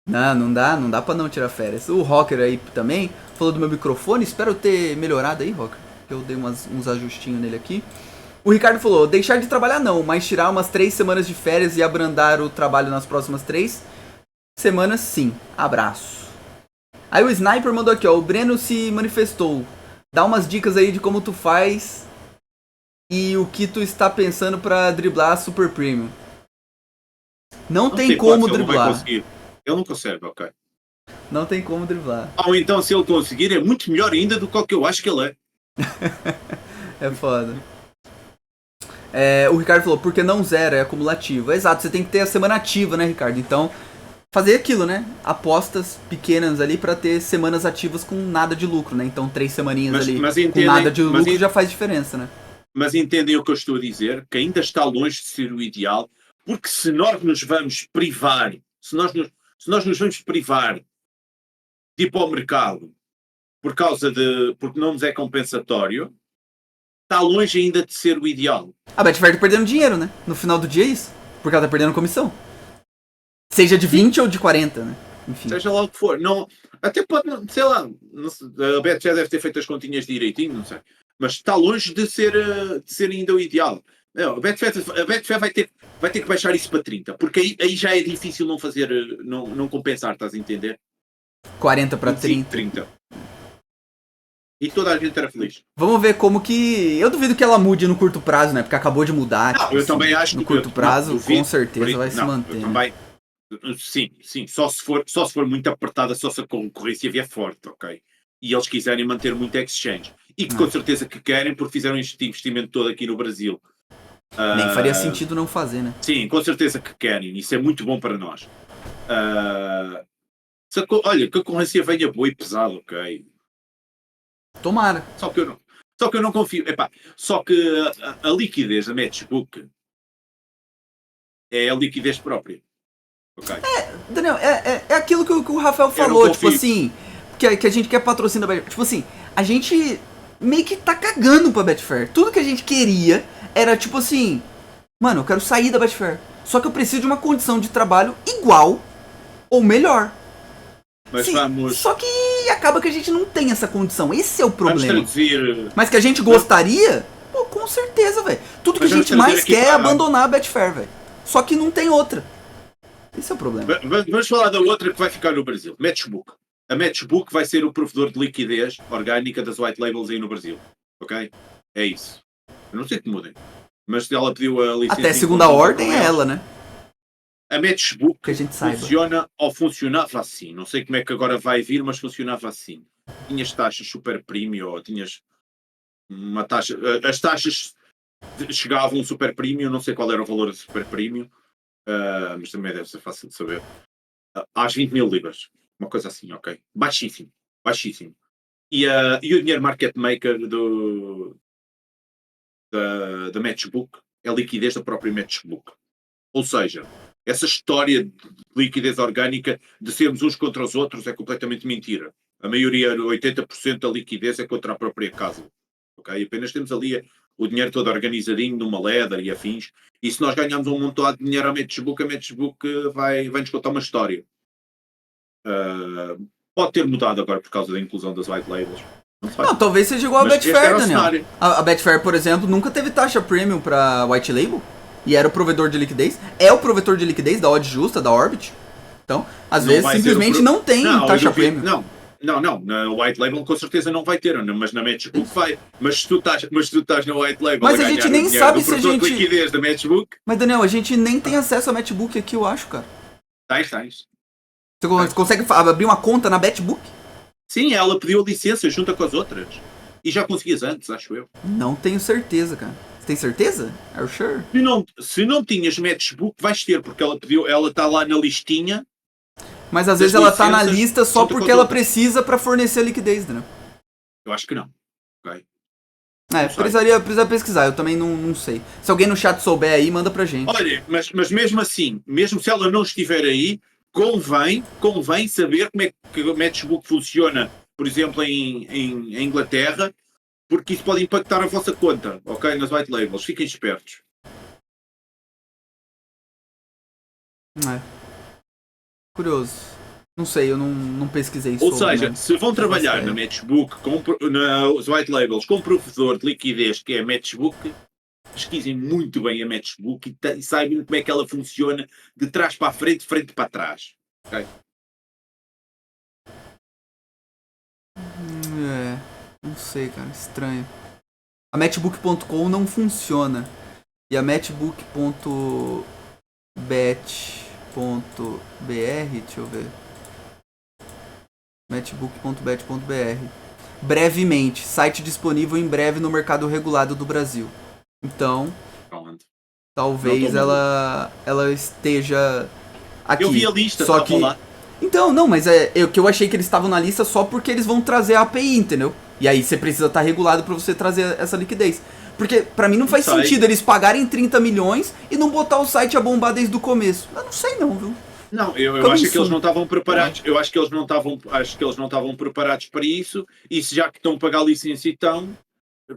Não dá pra não tirar férias. O Rocker aí também falou do meu microfone. Espero ter melhorado aí, Rocker. Eu dei uns ajustinhos nele aqui. O Ricardo falou: deixar de trabalhar não, mas tirar umas 3 semanas de férias e abrandar o trabalho nas próximas 3 semanas sim. Abraço. Aí o Sniper mandou aqui, ó: o Breno se manifestou. Dá umas dicas aí de como tu faz e o que tu está pensando pra driblar a Super Premium. Não tem como driblar. Ele não consegue, ok. Não tem como driblar. Ou então, se ele conseguir, é muito melhor ainda do que o que eu acho que ele é. É foda. O Ricardo falou: porque não zero, é acumulativo. Exato, você tem que ter a semana ativa, né, Ricardo? Então, fazer aquilo, né? Apostas pequenas ali pra ter semanas ativas com nada de lucro, né? Então 3 semaninhas ali com nada de lucro já faz diferença, né? Mas entendem o que eu estou a dizer? Que ainda está longe de ser o ideal, porque se nós nos vamos privar, se nós nos vamos privar de ir para o mercado porque não nos é compensatório, está longe ainda de ser o ideal. A Betfair tá perdendo dinheiro, né? No final do dia é isso. Porque ela tá perdendo comissão. Seja de 20 ou de 40, né? Enfim. Seja lá o que for. Não, até pode, sei lá, a Betfair deve ter feito as continhas direitinho, não sei. Mas está longe de ser ainda o ideal. Não, a Betfair vai ter que baixar isso para 30, porque aí já é difícil não fazer, não compensar, estás a entender? 40 para 25, 30. 30. E toda a gente era feliz. Vamos ver como que... Eu duvido que ela mude no curto prazo, né? Porque acabou de mudar. Não, eu também acho no que... curto prazo, duvido, com certeza vai se eu manter. também, sim. Só se for muito apertada, só se a concorrência vier forte, ok? E eles quiserem manter muito exchange. E que com certeza que querem, porque fizeram este investimento todo aqui no Brasil. Nem faria sentido não fazer, né? Sim, com certeza que querem. Isso é muito bom para nós. Olha, que a concorrência venha boa e pesada, ok? Tomara. Só que eu não confio. Epá, só que a liquidez da Matchbook é a liquidez própria. Ok? Daniel, é aquilo que o Rafael falou, tipo assim, que a gente quer patrocínio da Betfair. Tipo assim, a gente meio que tá cagando pra Betfair. Tudo que a gente queria era tipo assim, mano, eu quero sair da Betfair. Só que eu preciso de uma condição de trabalho igual ou melhor. Mas sim, vamos... Só que acaba que a gente não tem essa condição. Esse é o problema. Vamos traduzir... Mas que a gente gostaria, pô, com certeza, velho. Tudo que a gente mais quer é abandonar a Betfair, velho. Só que não tem outra. Esse é o problema. Vamos falar da outra que vai ficar no Brasil. Matchbook. A Matchbook vai ser o provedor de liquidez orgânica das white labels aí no Brasil. Ok? É isso. Eu não sei que mudem. Mas ela pediu a licença... Até segunda ordem é ela, né? A Matchbook que a gente funciona ou funcionava assim. Não sei como é que agora vai vir, mas funcionava assim. Tinhas taxas super premium ou tinhas uma taxa... As taxas chegavam super premium, não sei qual era o valor do super premium, mas também deve ser fácil de saber. Às 20 mil libras. Uma coisa assim, ok? Baixíssimo. E o dinheiro market maker da Matchbook é a liquidez da própria Matchbook. Ou seja, essa história de liquidez orgânica de sermos uns contra os outros é completamente mentira. A maioria, 80% da liquidez é contra a própria casa. Okay? Apenas temos ali o dinheiro todo organizadinho numa ladder e afins. E se nós ganharmos um montão de dinheiro à Matchbook, a Matchbook vai-nos contar uma história. Pode ter mudado agora por causa da inclusão das white labels. Não, talvez seja igual a Betfair, Daniel. A Betfair, por exemplo, nunca teve taxa premium para white label. E era o provedor de liquidez. É o provedor de liquidez da odd justa, da Orbit. Então, às vezes, simplesmente não tem taxa premium. Não. Na white label com certeza não vai ter, mas na Matchbook vai. Mas se tu estás na white label... Mas a gente nem sabe se a gente... de liquidez da Matchbook... Mas, Daniel, a gente nem tem acesso à Matchbook aqui, eu acho, cara. Tens. Você consegue abrir uma conta na Matchbook? Sim, ela pediu a licença junto com as outras. E já conseguias antes, acho eu. Não tenho certeza, cara. Você tem certeza? Are you sure? Se não tinhas Matchbook, vais ter, porque ela está lá na listinha. Mas às vezes ela está na lista só porque ela precisa para fornecer a liquidez, né? Eu acho que não. Okay. Precisaria pesquisar, eu também não sei. Se alguém no chat souber aí, manda pra gente. Olha, mas mesmo assim, mesmo se ela não estiver aí, convém saber como é que o Matchbook funciona, por exemplo, em Inglaterra, porque isso pode impactar a vossa conta, ok? Nas white labels. Fiquem espertos. Curioso. Não sei, eu não pesquisei sobre. Ou seja, se vão trabalhar na Matchbook, nas white labels, com um provedor de liquidez que é a Matchbook, pesquisem muito bem a Matchbook e saibam como é que ela funciona de trás para a frente, de frente para trás. Ok? Não sei, cara, estranho. A Matchbook.com não funciona. E a Matchbook.bet.br, deixa eu ver. Matchbook.bet.br. Brevemente, site disponível em breve no mercado regulado do Brasil. Então, talvez ela esteja aqui. Eu vi a lista, só que lá. Então, não, mas que eu achei que eles estavam na lista só porque eles vão trazer a API, entendeu? E aí você precisa estar regulado para você trazer essa liquidez. Porque pra mim não faz sentido eles pagarem 30 milhões e não botar o site a bombar desde o começo. Eu não sei não, viu? Não, eu Como acho que assim? eles não estavam preparados. Eu acho que eles não estavam preparados para isso. E se já que estão a pagar a licença, então,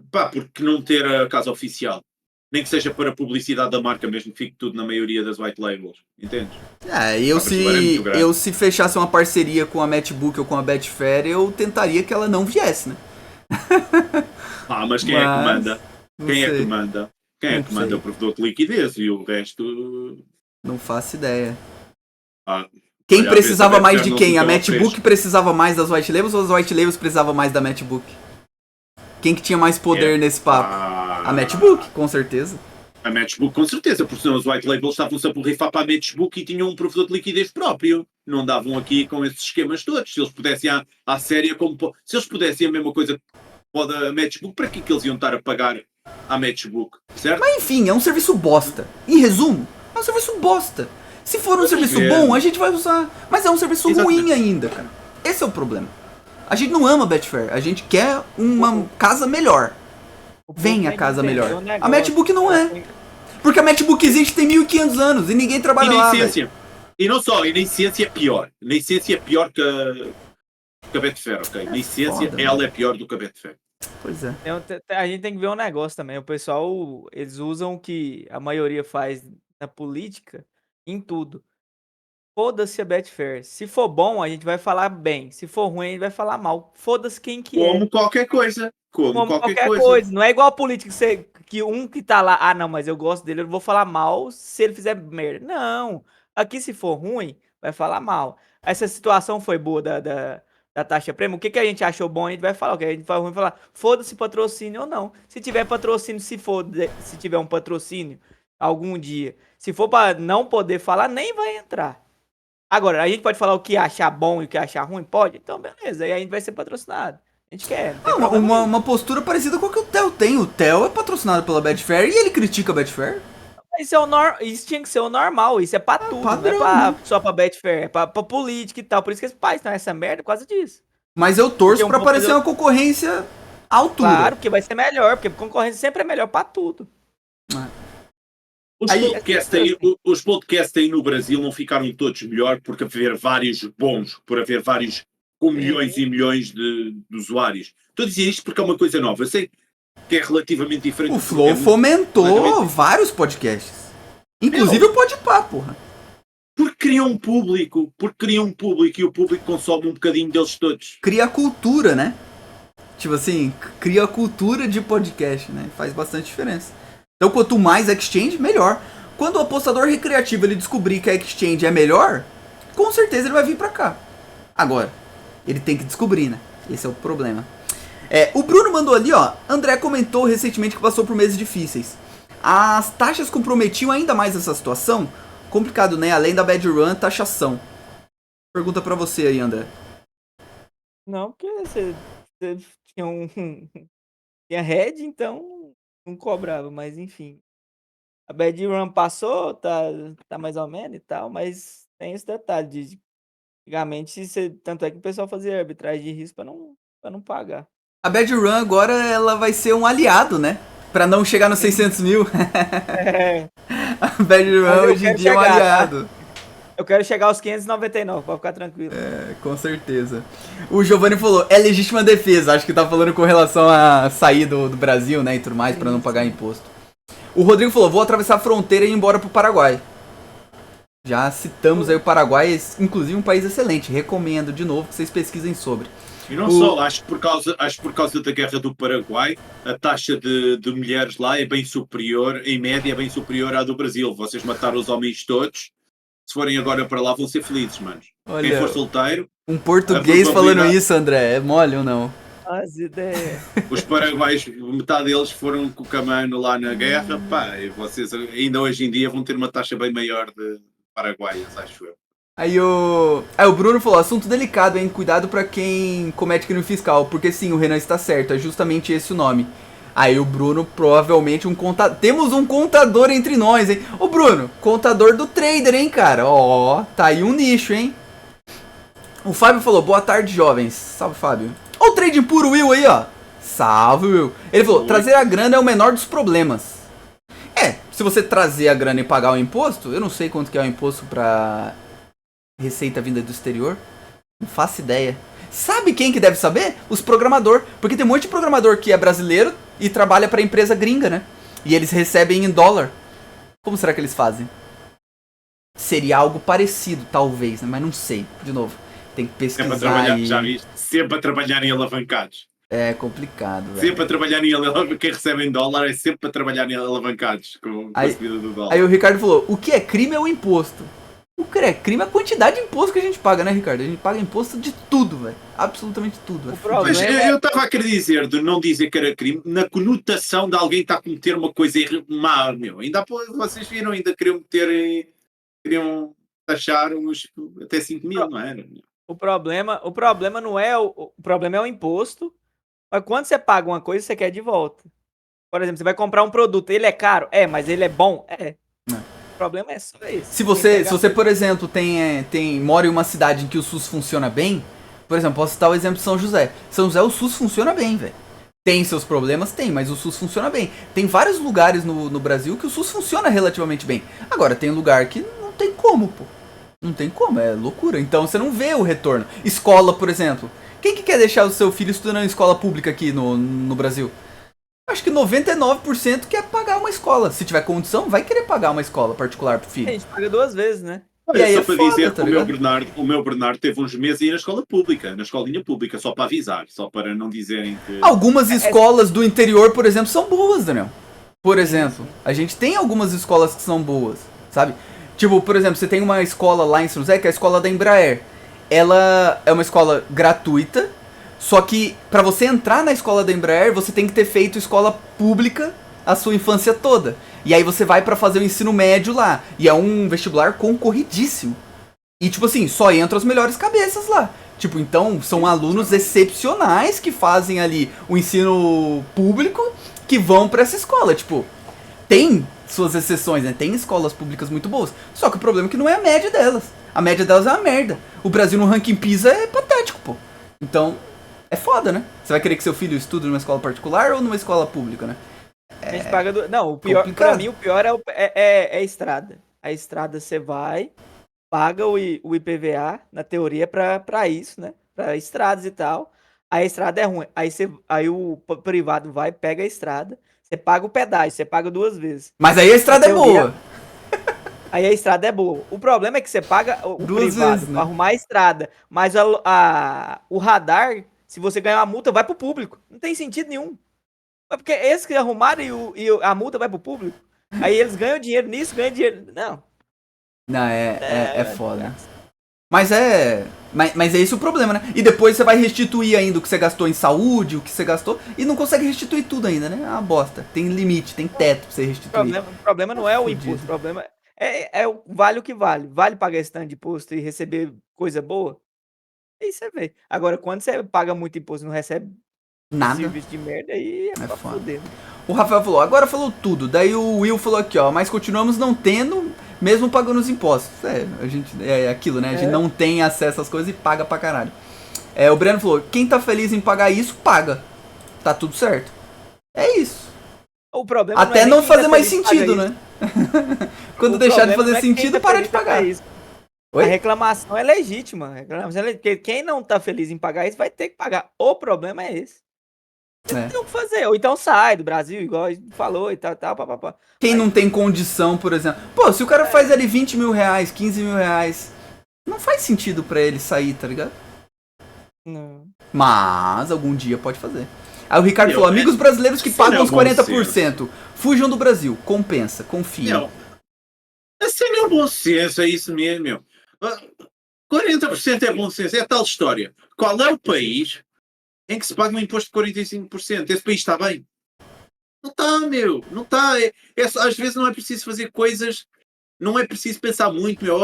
pá, porque não ter a casa oficial? Nem que seja para a publicidade da marca, mesmo que fique tudo na maioria das white labels. Entendes? Eu Pá, Brasileiro é muito grande. se fechasse uma parceria com a Matchbook ou com a Betfair, eu tentaria que ela não viesse, né? Mas quem é que manda? Não Quem é sei. que manda? Quem é Não que manda? sei. O provedor de liquidez e o resto. Não faço ideia. Ah, Quem olha, precisava a mais Betfair de quem? não A se Matchbook oferece. precisava mais das white labels ou as white labels precisavam mais da Matchbook? Quem que tinha mais poder nesse papo? A Matchbook, com certeza. A Matchbook, com certeza, porque senão os white labels estavam-se a borrifar para a Matchbook e tinham um provedor de liquidez próprio. Não davam aqui com esses esquemas todos. Se eles pudessem à séria, se eles pudessem a mesma coisa pode a Matchbook, para que eles iam estar a pagar à Matchbook? Certo? Mas enfim, é um serviço bosta. Em resumo, é um serviço bosta. Se for um serviço ver. bom, a gente vai usar. Mas é um serviço Exatamente. ruim ainda, cara. Esse é o problema. A gente não ama Betfair, a gente quer uma casa melhor. O povo Vem tem a que casa entender melhor. o negócio. A Matchbook não é. Porque a Matchbook existe tem 1500 anos e ninguém E trabalha na lá, velho. essência. E não só, e na essência é pior. Na essência é pior que a Betfair, ok? Na essência, foda, ela mano. é pior do que a Betfair. Pois é. A gente tem que ver um negócio também. O pessoal, eles usam o que a maioria faz na política em tudo. Foda-se a Betfair. Se for bom, a gente vai falar bem. Se for ruim, a gente vai falar mal. Foda-se quem que é. Como qualquer coisa. Como qualquer coisa. coisa. Não é igual a política que um que tá lá, não, mas eu gosto dele, eu não vou falar mal se ele fizer merda. Não. Aqui, se for ruim, vai falar mal. Essa situação foi boa da taxa prêmio. O que a gente achou bom, a gente vai falar. O que a gente vai ruim, falar. Foda-se patrocínio ou não. Se tiver patrocínio, se tiver um patrocínio algum dia, se for pra não poder falar, nem vai entrar. Agora, a gente pode falar o que achar bom e o que achar ruim? Pode? Então, beleza. Aí a gente vai ser patrocinado. A gente quer. Não tem problema nenhum. Uma postura parecida com a que o Theo tem. O Theo é patrocinado pela Betfair e ele critica a Betfair. Isso tinha que ser o normal. Isso é pra tudo. padrão, não é né? só pra Betfair. É pra política e tal. Por isso que eles fazem essa merda por causa disso. Mas eu torço Porque pra parecer uma concorrência à altura. Claro, porque vai ser melhor. Porque concorrência sempre é melhor pra tudo. Os podcasts aí no Brasil não ficaram todos melhor por haver vários bons, por haver vários com milhões e milhões de usuários. Estou a dizer isto porque é uma coisa nova. Eu sei que é relativamente diferente. O Flow fomentou vários podcasts. Inclusive o Podpah, porra. Porque criam um público e o público consome um bocadinho deles todos. Cria a cultura, né? Tipo assim, cria a cultura de podcast, né? Faz bastante diferença. Então quanto mais exchange, melhor. Quando o apostador recreativo ele descobrir que a exchange é melhor, com certeza ele vai vir pra cá. Agora, ele tem que descobrir, né? Esse é o problema. O Bruno mandou ali, ó. André comentou recentemente que passou por meses difíceis. As taxas comprometiam ainda mais essa situação? Complicado, né? Além da bad run, taxação. Pergunta pra você aí, André. Não, porque você tinha tinha head, então não cobrava, mas enfim. A bad run passou, tá mais ou menos e tal, mas tem esse detalhe de antigamente, tanto é que o pessoal fazia arbitragem de risco pra não pagar. A bad run agora ela vai ser um aliado, né? Pra não chegar nos 600 mil. A bad run hoje em dia é um aliado. Eu quero chegar aos 599, pode ficar tranquilo. Com certeza. O Giovanni falou, é legítima defesa. Acho que tá falando com relação a sair do Brasil, né, e tudo mais, pra não pagar imposto. O Rodrigo falou, vou atravessar a fronteira e ir embora pro Paraguai. Já citamos aí o Paraguai, inclusive um país excelente. Recomendo de novo que vocês pesquisem sobre. E não só, acho que por causa da guerra do Paraguai, a taxa de mulheres lá é bem superior, em média é bem superior à do Brasil. Vocês mataram os homens todos. Se forem agora para lá, vão ser felizes, manos. Olha, quem for solteiro... Um português falando isso, André, é mole ou não? As ideias. Os paraguaios, metade deles foram com o Camano lá na guerra, pá, e vocês ainda hoje em dia vão ter uma taxa bem maior de paraguaias, acho eu. Aí o Bruno falou, assunto delicado, hein, cuidado pra quem comete crime fiscal, porque sim, o Renan está certo, é justamente esse o nome. Aí o Bruno, provavelmente temos um contador entre nós, hein. Ô Bruno, contador do trader, hein, cara, ó, tá aí um nicho, hein. O Fábio falou, boa tarde, jovens. Salve, Fábio. Ó o trade puro Will aí, ó. Salve, Will. Ele falou, trazer a grana é o menor dos problemas. Se você trazer a grana e pagar o imposto, eu não sei quanto que é o imposto pra receita vinda do exterior? Não faço ideia. Sabe quem que deve saber? Os programador. Porque tem um monte de programador que é brasileiro e trabalha pra empresa gringa, né? E eles recebem em dólar. Como será que eles fazem? Seria algo parecido, talvez, né? Mas não sei. De novo, tem que Sempre a pesquisar trabalhar, e... já viste? Sempre a trabalhar em alavancados. É complicado, velho. Sempre a trabalhar em alavancados. Quem recebe em dólar é sempre a trabalhar em alavancados com a Aí- subida do dólar. Aí o Ricardo falou, o que é crime é o imposto. O que é crime é a quantidade de imposto que a gente paga, né, Ricardo? A gente paga imposto de tudo, velho. Absolutamente tudo. O velho. problema Mas eu estava a querer dizer, de não dizer que era crime, na conotação de alguém estar a cometer uma coisa má, meu. Ainda há pouco, vocês viram, ainda queriam meter, queriam taxar uns até 5 mil, não era? O problema não é o problema é o imposto. Mas quando você paga uma coisa, você quer de volta. Por exemplo, você vai comprar um produto, ele é caro? É, mas ele é bom? É. Não. O problema é só esse. Se você, por exemplo, mora em uma cidade em que o SUS funciona bem, por exemplo, posso citar o exemplo de São José. São José, o SUS funciona bem, velho. Tem seus problemas? Tem, mas o SUS funciona bem. Tem vários lugares no Brasil que o SUS funciona relativamente bem. Agora, tem lugar que não tem como, pô. Não tem como, é loucura. Então você não vê o retorno. Escola, por exemplo. Quem que quer deixar o seu filho estudando em escola pública aqui no Brasil? Acho que 99% quer pagar uma escola. Se tiver condição, vai querer pagar uma escola particular pro A filho. gente paga 2 vezes, né? E aí Só é para foda, dizer tá que ligado? o meu Bernardo teve uns meses aí na escola pública, na escolinha pública, só para avisar, só para não dizerem que... Algumas escolas do interior, por exemplo, são boas, Daniel. Por exemplo, a gente tem algumas escolas que são boas, sabe? Tipo, por exemplo, você tem uma escola lá em São José, que é a escola da Embraer. Ela é uma escola gratuita, só que pra você entrar na escola da Embraer, você tem que ter feito escola pública a sua infância toda. E aí você vai pra fazer o ensino médio lá. E é um vestibular concorridíssimo. E tipo assim, só entram as melhores cabeças lá. Tipo, então são alunos excepcionais que fazem ali o ensino público que vão pra essa escola. Tipo, tem suas exceções, né? Tem escolas públicas muito boas. Só que o problema é que não é a média delas. A média delas é uma merda. O Brasil no ranking PISA é patético, pô. Então, é foda, né? Você vai querer que seu filho estude numa escola particular ou numa escola pública, né? A gente paga. Não, o pior. complicado. Pra mim, o pior é a estrada. A estrada você vai, paga o IPVA, na teoria, pra isso, né? Pra estradas e tal. Aí a estrada é ruim. Aí o privado vai, pega a estrada. Você paga o pedágio, você paga 2 vezes. Mas aí a estrada é Na teoria, boa. Aí a estrada é boa. O problema é que você paga o 2 privado vezes, né? pra arrumar a estrada. Mas o radar, se você ganhar uma multa, vai pro público. Não tem sentido nenhum. É porque esses que arrumaram e a multa vai pro público. Aí eles ganham dinheiro nisso, ganham dinheiro. Não. Não, é foda. Mas Mas é esse o problema, né? E depois você vai restituir ainda o que você gastou em saúde, o que você gastou, e não consegue restituir tudo ainda, né? É uma bosta. Tem limite, tem teto pra você restituir. O problema não é o Fudido. imposto. O problema vale o que vale. Vale pagar esse tanto de imposto e receber coisa boa? Aí você vê. Agora, quando você paga muito imposto e não recebe Nada. serviço de merda, aí é pra foda. foder. O Rafael falou, agora falou tudo. Daí o Will falou aqui, ó, mas continuamos não tendo, mesmo pagando os impostos. A gente, é aquilo, né? A gente não tem acesso às coisas e paga pra caralho. O Breno falou, quem tá feliz em pagar isso, paga. Tá tudo certo. É isso. O problema Até é nem não quem fazer tá mais feliz paga sentido, isso. né? Quando O deixar de problema não fazer é quem sentido, tá para feliz de em pagar pagar. isso. Oi? A reclamação é legítima. Porque quem não tá feliz em pagar isso vai ter que pagar. O problema é esse. Não tem o que fazer. Ou então sai do Brasil, igual a gente falou e tal, papapá. Quem não tem condição, por exemplo. Pô, se o cara faz ali 20 mil reais, 15 mil reais, não faz sentido pra ele sair, tá ligado? Não. Mas algum dia pode fazer. Aí o Ricardo falou, Meu, amigos brasileiros que esse pagam não é os bom 40%, fujam do Brasil, compensa, confia. Não. Assim não é bom senso, é isso mesmo, meu. 40% é bom senso, é tal história. Qual é o país em que se paga um imposto de 45%? Esse país está bem? Não está, meu. Não está. Às vezes não é preciso fazer coisas, não é preciso pensar muito, meu.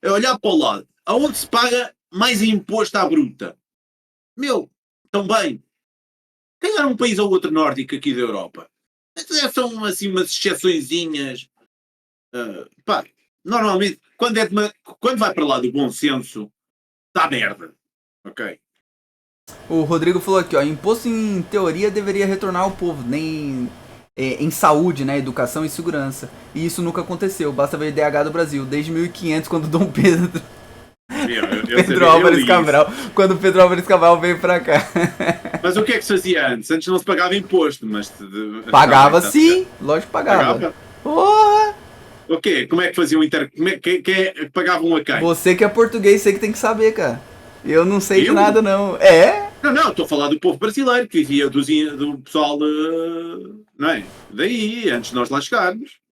É olhar para o lado. Aonde se paga mais imposto à bruta? Meu, tão bem. Calhar um país ou outro nórdico aqui da Europa. São assim umas exceçõezinhas. Pá, normalmente, quando vai para lá do bom senso, está merda. Ok? O Rodrigo falou aqui, ó, imposto em teoria deveria retornar ao povo, nem em saúde, né, educação e segurança. E isso nunca aconteceu, basta ver o IDH do Brasil, desde 1500, quando Dom Pedro Pedro Álvares Cabral. Quando o Pedro Álvares Cabral veio pra cá. Mas o que é que se fazia antes? Antes não se pagava imposto, mas... Pagava sim, lógico que pagava. Porra! O quê? Como é que faziam quem pagavam a quem? Você que é português, você que tem que saber, cara. Eu não sei de nada, não. É? Não, estou a falar do povo brasileiro, que vivia do pessoal, não é? Daí, antes de nós lá chegarmos.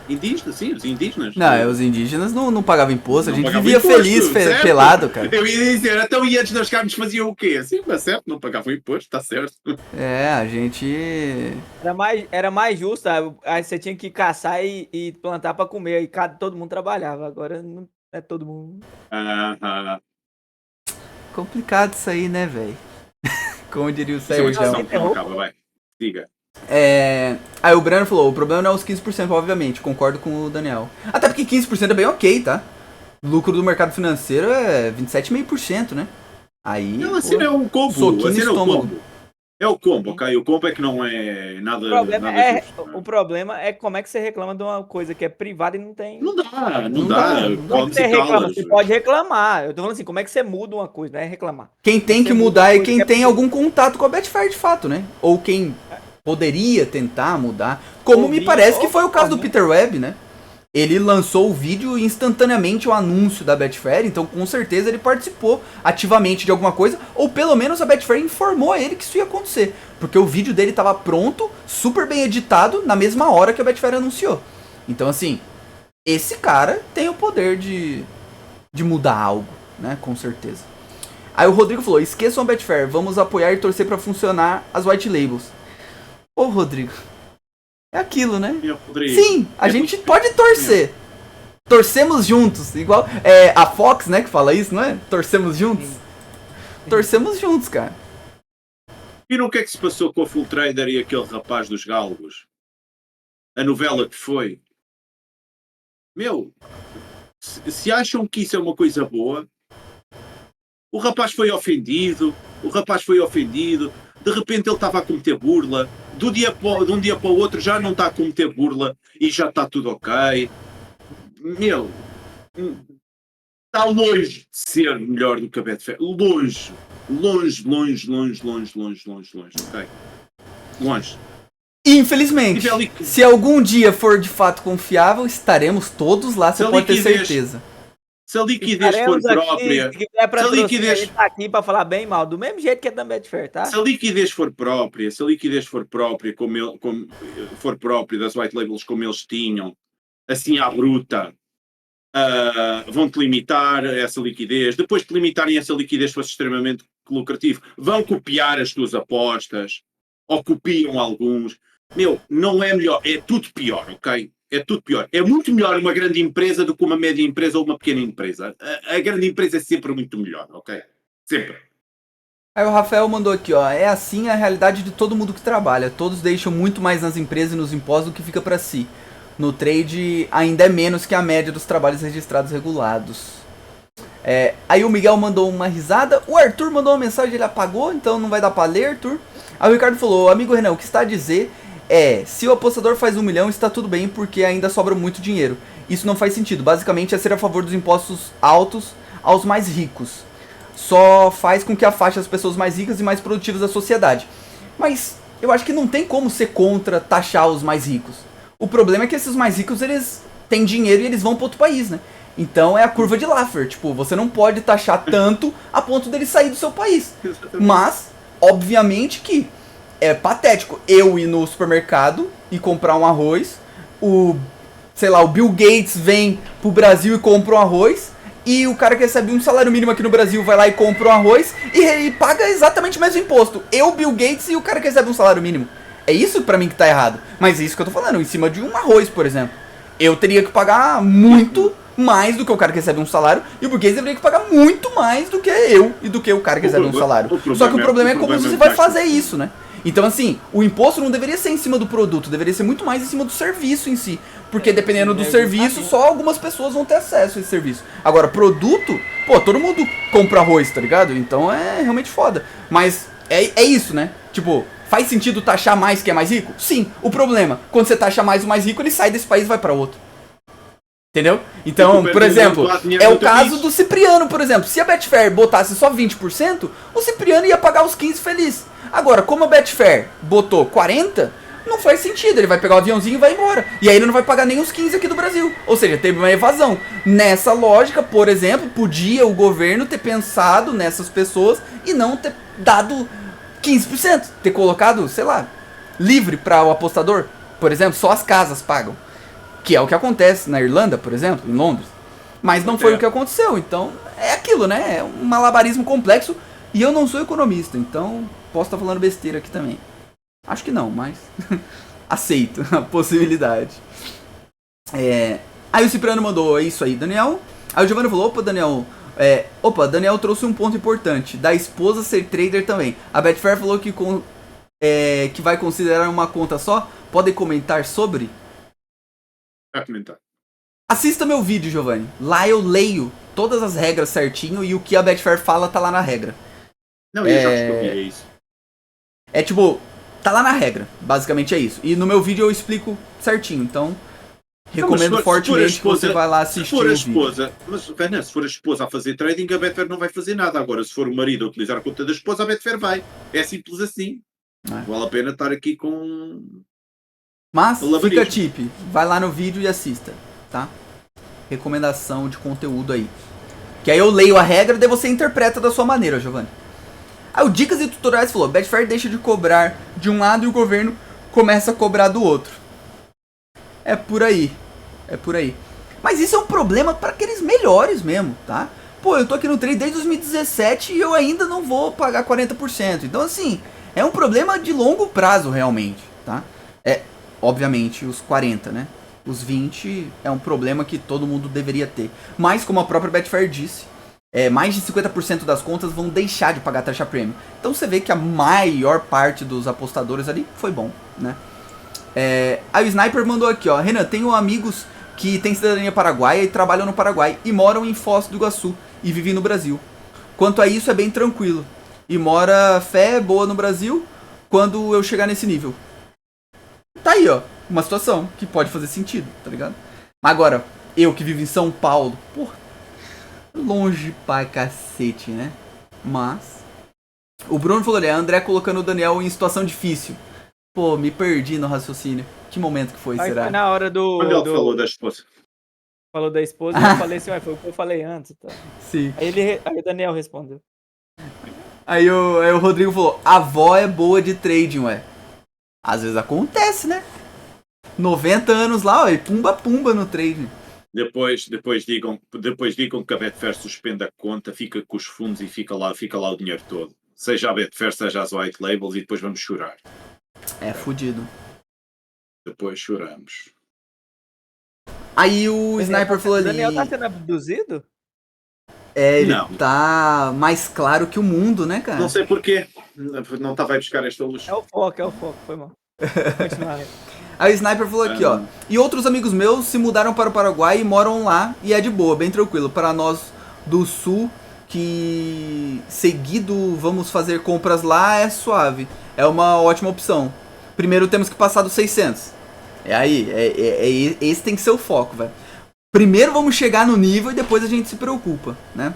Indígenas, sim, os indígenas. Não, os indígenas não pagavam imposto, a gente vivia imposto, feliz, pelado, cara. Eu ia dizer, então e antes de nós chegarmos faziam o quê? Sim, mas certo, não pagavam imposto, está certo. É, a gente... Era mais justo, sabe? Aí você tinha que caçar e plantar pra comer, aí todo mundo trabalhava, agora não é todo mundo. Complicado isso aí, né, velho? Como diria o Sérgio. Calma, vai, diga. Aí o Breno falou, o problema não é os 15%, obviamente, concordo com o Daniel. Até porque 15% é bem ok, tá? O lucro do mercado financeiro é 27,5%, né? Aí, não, assim não é um combo, soquinho assim no não é um estômago. combo. É o combo, ok? O combo é que não é nada, O problema é como é que você reclama de uma coisa que é privada e não tem... Não dá. Como é que você reclama? Você pode reclamar. Eu tô falando assim, como é que você muda uma coisa, não é reclamar. Quem tem que mudar é quem tem algum contato com a Betfair de fato, né? Ou quem poderia tentar mudar. Como me parece que foi o caso do Peter Webb, né? Ele lançou o vídeo e instantaneamente o anúncio da Betfair, então com certeza ele participou ativamente de alguma coisa, ou pelo menos a Betfair informou ele que isso ia acontecer, porque o vídeo dele estava pronto, super bem editado, na mesma hora que a Betfair anunciou. Então assim, esse cara tem o poder de mudar algo, né, com certeza. Aí o Rodrigo falou, esqueçam a Betfair, vamos apoiar e torcer para funcionar as white labels. Ô Rodrigo, é aquilo, né? Sim, a gente pode torcer. Torcemos juntos, igual a Fox, né, que fala isso, não é? Torcemos juntos. Torcemos juntos, cara. Viram o que é que se passou com a Full Trader e aquele rapaz dos galgos? A novela que foi? Meu, se acham que isso é uma coisa boa, o rapaz foi ofendido, de repente ele estava a cometer burla, de um dia para o outro já não está a cometer burla e já está tudo ok. Meu, está longe de ser melhor do que a Betfair. Longe, ok? Longe. Infelizmente, se algum dia for de fato confiável, estaremos todos lá, você pode ter certeza. Se a liquidez for própria... Se a liquidez tá aqui para falar bem e mal, do mesmo jeito que é da Betfair, tá? Se a liquidez for própria, como for própria das white labels como eles tinham, assim à bruta, vão-te limitar essa liquidez. Depois de limitarem essa liquidez, fosse extremamente lucrativo, vão copiar as tuas apostas, ou copiam alguns. Meu, não é melhor, é tudo pior, ok? É tudo pior. É muito melhor uma grande empresa do que uma média empresa ou uma pequena empresa. A grande empresa é sempre muito melhor, ok? Sempre. Aí o Rafael mandou aqui, ó. É assim a realidade de todo mundo que trabalha. Todos deixam muito mais nas empresas e nos impostos do que fica pra si. No trade ainda é menos que a média dos trabalhos registrados regulados. Aí o Miguel mandou uma risada. O Arthur mandou uma mensagem, ele apagou, então não vai dar pra ler, Arthur. Aí o Ricardo falou, amigo Renan, o que está a dizer se o apostador faz 1 milhão, está tudo bem, porque ainda sobra muito dinheiro. Isso não faz sentido. Basicamente é ser a favor dos impostos altos aos mais ricos. Só faz com que afaste as pessoas mais ricas e mais produtivas da sociedade. Mas eu acho que não tem como ser contra taxar os mais ricos. O problema é que esses mais ricos, eles têm dinheiro e eles vão para outro país, né? Então é a curva de Laffer. Tipo, você não pode taxar tanto a ponto dele sair do seu país. Mas, obviamente que é patético eu ir no supermercado e comprar um arroz, o Bill Gates vem pro Brasil e compra um arroz, e o cara que recebe um salário mínimo aqui no Brasil vai lá e compra um arroz e paga exatamente o mesmo imposto. Eu, Bill Gates e o cara que recebe um salário mínimo. É isso pra mim que tá errado. Mas é isso que eu tô falando, em cima de um arroz, por exemplo. Eu teria que pagar muito mais do que o cara que recebe um salário, e o Bill Gates deveria que pagar muito mais do que eu e do que o cara que recebe um salário. Só que o problema é como você vai fazer isso, né? Então, assim, o imposto não deveria ser em cima do produto, deveria ser muito mais em cima do serviço em si. Porque dependendo do serviço, só algumas pessoas vão ter acesso a esse serviço. Agora, produto, todo mundo compra arroz, tá ligado? Então é realmente foda. Mas é isso, né? Tipo, faz sentido taxar mais quem é mais rico? Sim. O problema, quando você taxa mais o mais rico, ele sai desse país e vai pra outro. Entendeu? Então, tu por perdes exemplo, muito dinheiro é no o teu caso bicho. do Cipriano, por exemplo. Se a Betfair botasse só 20%, o Cipriano ia pagar os 15 feliz. Agora, como a Betfair botou 40%, não faz sentido. Ele vai pegar o aviãozinho e vai embora. E aí ele não vai pagar nem os 15 aqui do Brasil. Ou seja, teve uma evasão. Nessa lógica, por exemplo, podia o governo ter pensado nessas pessoas e não ter dado 15%. Ter colocado, sei lá, livre para o apostador. Por exemplo, só as casas pagam. Que é o que acontece na Irlanda, por exemplo, em Londres. Mas não foi o que aconteceu. Então, é aquilo, né? É um malabarismo complexo. E eu não sou economista, então posso estar falando besteira aqui também. Acho que não, mas aceito a possibilidade. Aí o Cipriano mandou, é isso aí, Daniel. Aí o Giovanni falou, Daniel trouxe um ponto importante, da esposa ser trader também. A Betfair falou que vai considerar uma conta só. Podem comentar sobre? Vai comentar. Assista meu vídeo, Giovanni. Lá eu leio todas as regras certinho e o que a Betfair fala tá lá na regra. Não, eu já descobri, é isso. É tipo, tá lá na regra. Basicamente é isso. E no meu vídeo eu explico certinho. Então, recomendo fortemente que você vai lá assistir o vídeo. Mas, Renan, se for a esposa a fazer trading, a Betfair não vai fazer nada. Agora, se for o marido a utilizar a conta da esposa, a Betfair vai. É simples assim. É. Vale a pena estar aqui com... Mas, malabarismo. fica tip. Vai lá no vídeo e assista, tá? Recomendação de conteúdo aí. Que aí eu leio a regra e daí você interpreta da sua maneira, Giovanni. Aí o Dicas e Tutoriais falou, Betfair deixa de cobrar de um lado e o governo começa a cobrar do outro. É por aí. É por aí. Mas isso é um problema para aqueles melhores mesmo, tá? Pô, eu tô aqui no trade desde 2017 e eu ainda não vou pagar 40%. Então, assim, é um problema de longo prazo, realmente, tá? Obviamente, os 40, né? Os 20 é um problema que todo mundo deveria ter. Mas, como a própria Betfair disse, mais de 50% das contas vão deixar de pagar taxa premium. Então você vê que a maior parte dos apostadores ali foi bom, né? Aí o Sniper mandou aqui, ó. Renan, tenho amigos que têm cidadania paraguaia e trabalham no Paraguai e moram em Foz do Iguaçu e vivem no Brasil. Quanto a isso, é bem tranquilo. E mora fé boa no Brasil quando eu chegar nesse nível. Tá aí, ó. Uma situação que pode fazer sentido, tá ligado? Agora, eu que vivo em São Paulo, porra, longe pra cacete, né? Mas o Bruno falou ali, a André colocando o Daniel em situação difícil. Pô, me perdi no raciocínio. Que momento que foi, Aí será? foi na hora Quando ele falou da esposa. Falou da esposa e eu falei assim, foi o que eu falei antes. Tá? Sim. Aí o Daniel respondeu. Aí o Rodrigo falou, a avó é boa de trading, ué. Às vezes acontece, né? 90 anos lá, ó, e pumba no trading. Depois digam que a Betfair suspende a conta, fica com os fundos e fica lá o dinheiro todo. Seja a Betfair, seja as white labels e depois vamos chorar. É fudido. Depois choramos. Aí o Sniper falou O ali... Daniel tá sendo abduzido? Ele Não. tá mais claro que o mundo, né, cara? Não sei porquê. Não estava a buscar esta luz. É o foco, foi mal. Continuar. Aí o Sniper falou aqui, ó. E outros amigos meus se mudaram para o Paraguai e moram lá e é de boa, bem tranquilo. Para nós do Sul, que seguido vamos fazer compras lá, é suave. É uma ótima opção. Primeiro temos que passar dos 600. Esse tem que ser o foco, velho. Primeiro vamos chegar no nível e depois a gente se preocupa, né?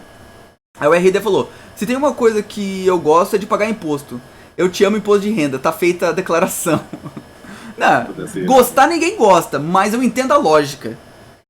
Aí o RD falou, se tem uma coisa que eu gosto é de pagar imposto. Eu te amo imposto de renda, tá feita a declaração. Não, gostar ninguém gosta, mas eu entendo a lógica.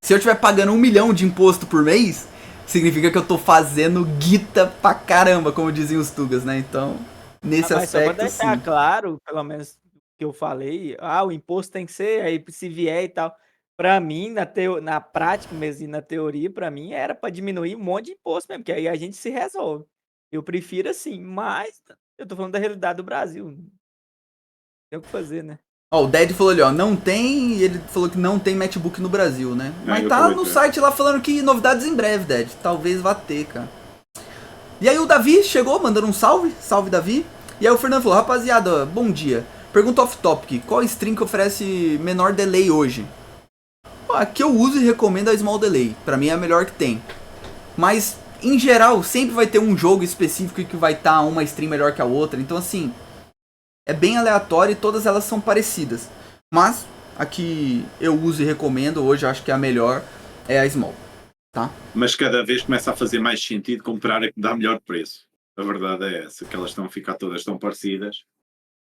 Se eu estiver pagando 1 milhão de imposto por mês, significa que eu tô fazendo guita pra caramba, como diziam os tugas, né? Então, nesse Mas só pra aspecto, deixar sim. claro, pelo menos o que eu falei, o imposto tem que ser, aí se vier e tal. Pra mim, na prática mesmo e na teoria, pra mim, era pra diminuir um monte de imposto mesmo, que aí a gente se resolve. Eu prefiro assim, mas eu tô falando da realidade do Brasil. Tem o que fazer, né? Ó, o Dead falou ali, ó, não tem, ele falou que não tem MacBook no Brasil, né? Mas eu tá também no tenho. site lá falando que novidades em breve, Dead. Talvez vá ter, cara. E aí o Davi chegou mandando um salve, salve Davi. E aí o Fernando falou, rapaziada, bom dia. Pergunta off topic, qual stream que oferece menor delay hoje? A que eu uso e recomendo a Small Delay. Pra mim é a melhor que tem. Mas, em geral, sempre vai ter um jogo específico que vai estar uma stream melhor que a outra. Então, assim, é bem aleatório e todas elas são parecidas. Mas, a que eu uso e recomendo hoje, eu acho que é a melhor. é a Small, tá? Mas cada vez começa a fazer mais sentido comprar a que dá melhor preço. A verdade é essa, que elas estão a ficar todas tão parecidas.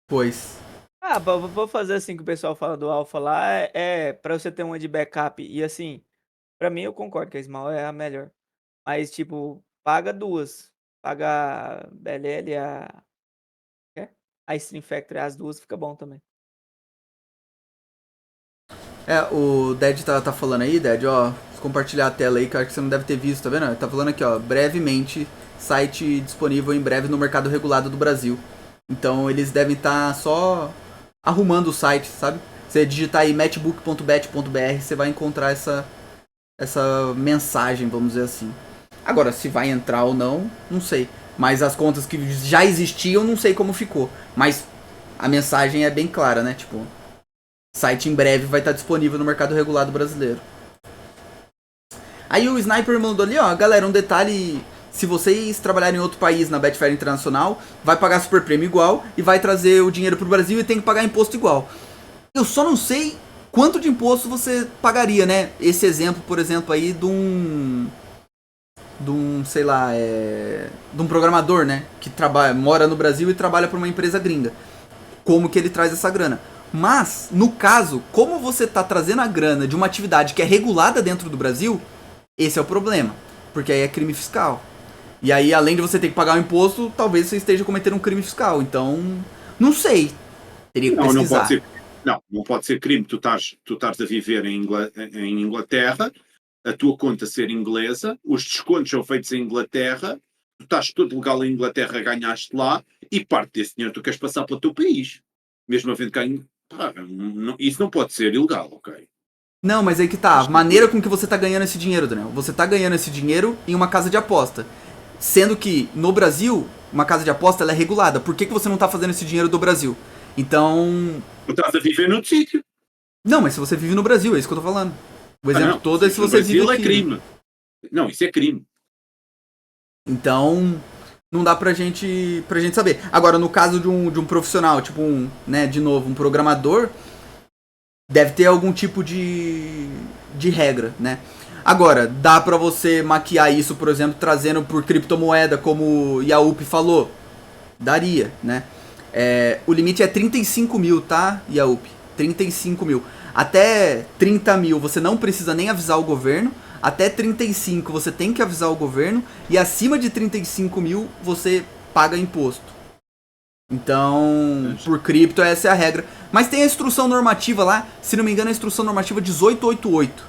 Pois. Ah, vou fazer assim que o pessoal fala do Alpha lá, pra você ter uma de backup. E assim, pra mim eu concordo que a Small é a melhor. Mas, tipo, paga duas. Paga a BLL, a Stream Factory, as duas fica bom também. O Ded tá falando aí, Ded, ó, vou compartilhar a tela aí, que eu acho que você não deve ter visto, tá vendo? Ele tá falando aqui, ó, brevemente, site disponível em breve no mercado regulado do Brasil. Então eles devem estar só arrumando o site, sabe? Você digitar aí matchbook.bet.br, você vai encontrar essa mensagem, vamos dizer assim. Agora, se vai entrar ou não, não sei. Mas as contas que já existiam, não sei como ficou. Mas a mensagem é bem clara, né? Tipo, site em breve vai estar disponível no mercado regulado brasileiro. Aí o Sniper mandou ali, ó, galera, um detalhe, se vocês trabalharem em outro país na Betfair Internacional, vai pagar super prêmio igual e vai trazer o dinheiro pro Brasil e tem que pagar imposto igual. Eu só não sei quanto de imposto você pagaria, né? Esse exemplo, por exemplo, aí de um sei lá, de um programador, né? Que mora no Brasil e trabalha para uma empresa gringa. Como que ele traz essa grana? Mas, no caso, como você está trazendo a grana de uma atividade que é regulada dentro do Brasil, esse é o problema. Porque aí é crime fiscal. E aí, além de você ter que pagar o imposto, talvez você esteja cometendo um crime fiscal. Então, não sei. Teria que pesquisar. Não pode ser crime. Tu estás a viver em Inglaterra, a tua conta ser inglesa, os descontos são feitos em Inglaterra, tu estás todo legal em Inglaterra, ganhaste lá, e parte desse dinheiro tu queres passar para o teu país. Mesmo havendo ganho. Isso não pode ser ilegal, ok? Não, mas aí que tá. A maneira com que você tá ganhando esse dinheiro, Daniel. Você tá ganhando esse dinheiro em uma casa de aposta. Sendo que, no Brasil, uma casa de aposta ela é regulada. Por que você não tá fazendo esse dinheiro do Brasil? Então... Tu estás a viver noutro sítio. Não, mas se você vive no Brasil, é isso que eu tô falando. O exemplo todo é se você vive aqui. É crime. Não, isso é crime. Então, não dá pra gente saber. Agora, no caso de um profissional, tipo de novo, um programador, deve ter algum tipo de regra, né? Agora, dá pra você maquiar isso, por exemplo, trazendo por criptomoeda, como o Yaup falou? Daria, né? O limite é 35 mil, tá, Yaup? 35 mil. Até 30 mil você não precisa nem avisar o governo. Até 35 você tem que avisar o governo. E acima de 35 mil você paga imposto. Então, por cripto essa é a regra. Mas tem a instrução normativa lá. Se não me engano, a instrução normativa 1888.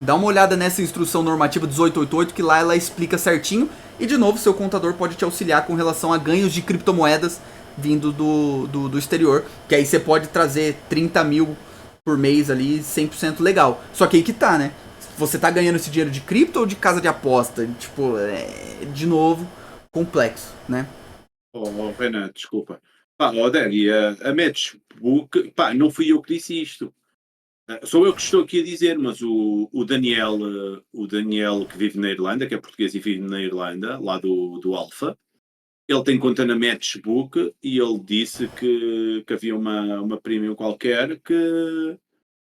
Dá uma olhada nessa instrução normativa 1888, que lá ela explica certinho. E de novo, seu contador pode te auxiliar com relação a ganhos de criptomoedas vindo do exterior. Que aí você pode trazer 30 mil por mês ali, 100% legal. Só que aí que tá, né? Você tá ganhando esse dinheiro de cripto ou de casa de aposta? Tipo, de novo, complexo, né? Renan, desculpa. Dani, a Matchbook, não fui eu que disse isto. Sou eu que estou aqui a dizer, mas o Daniel que vive na Irlanda, que é português e vive na Irlanda, lá do Alpha, ele tem conta na Matchbook e ele disse que havia uma premium qualquer que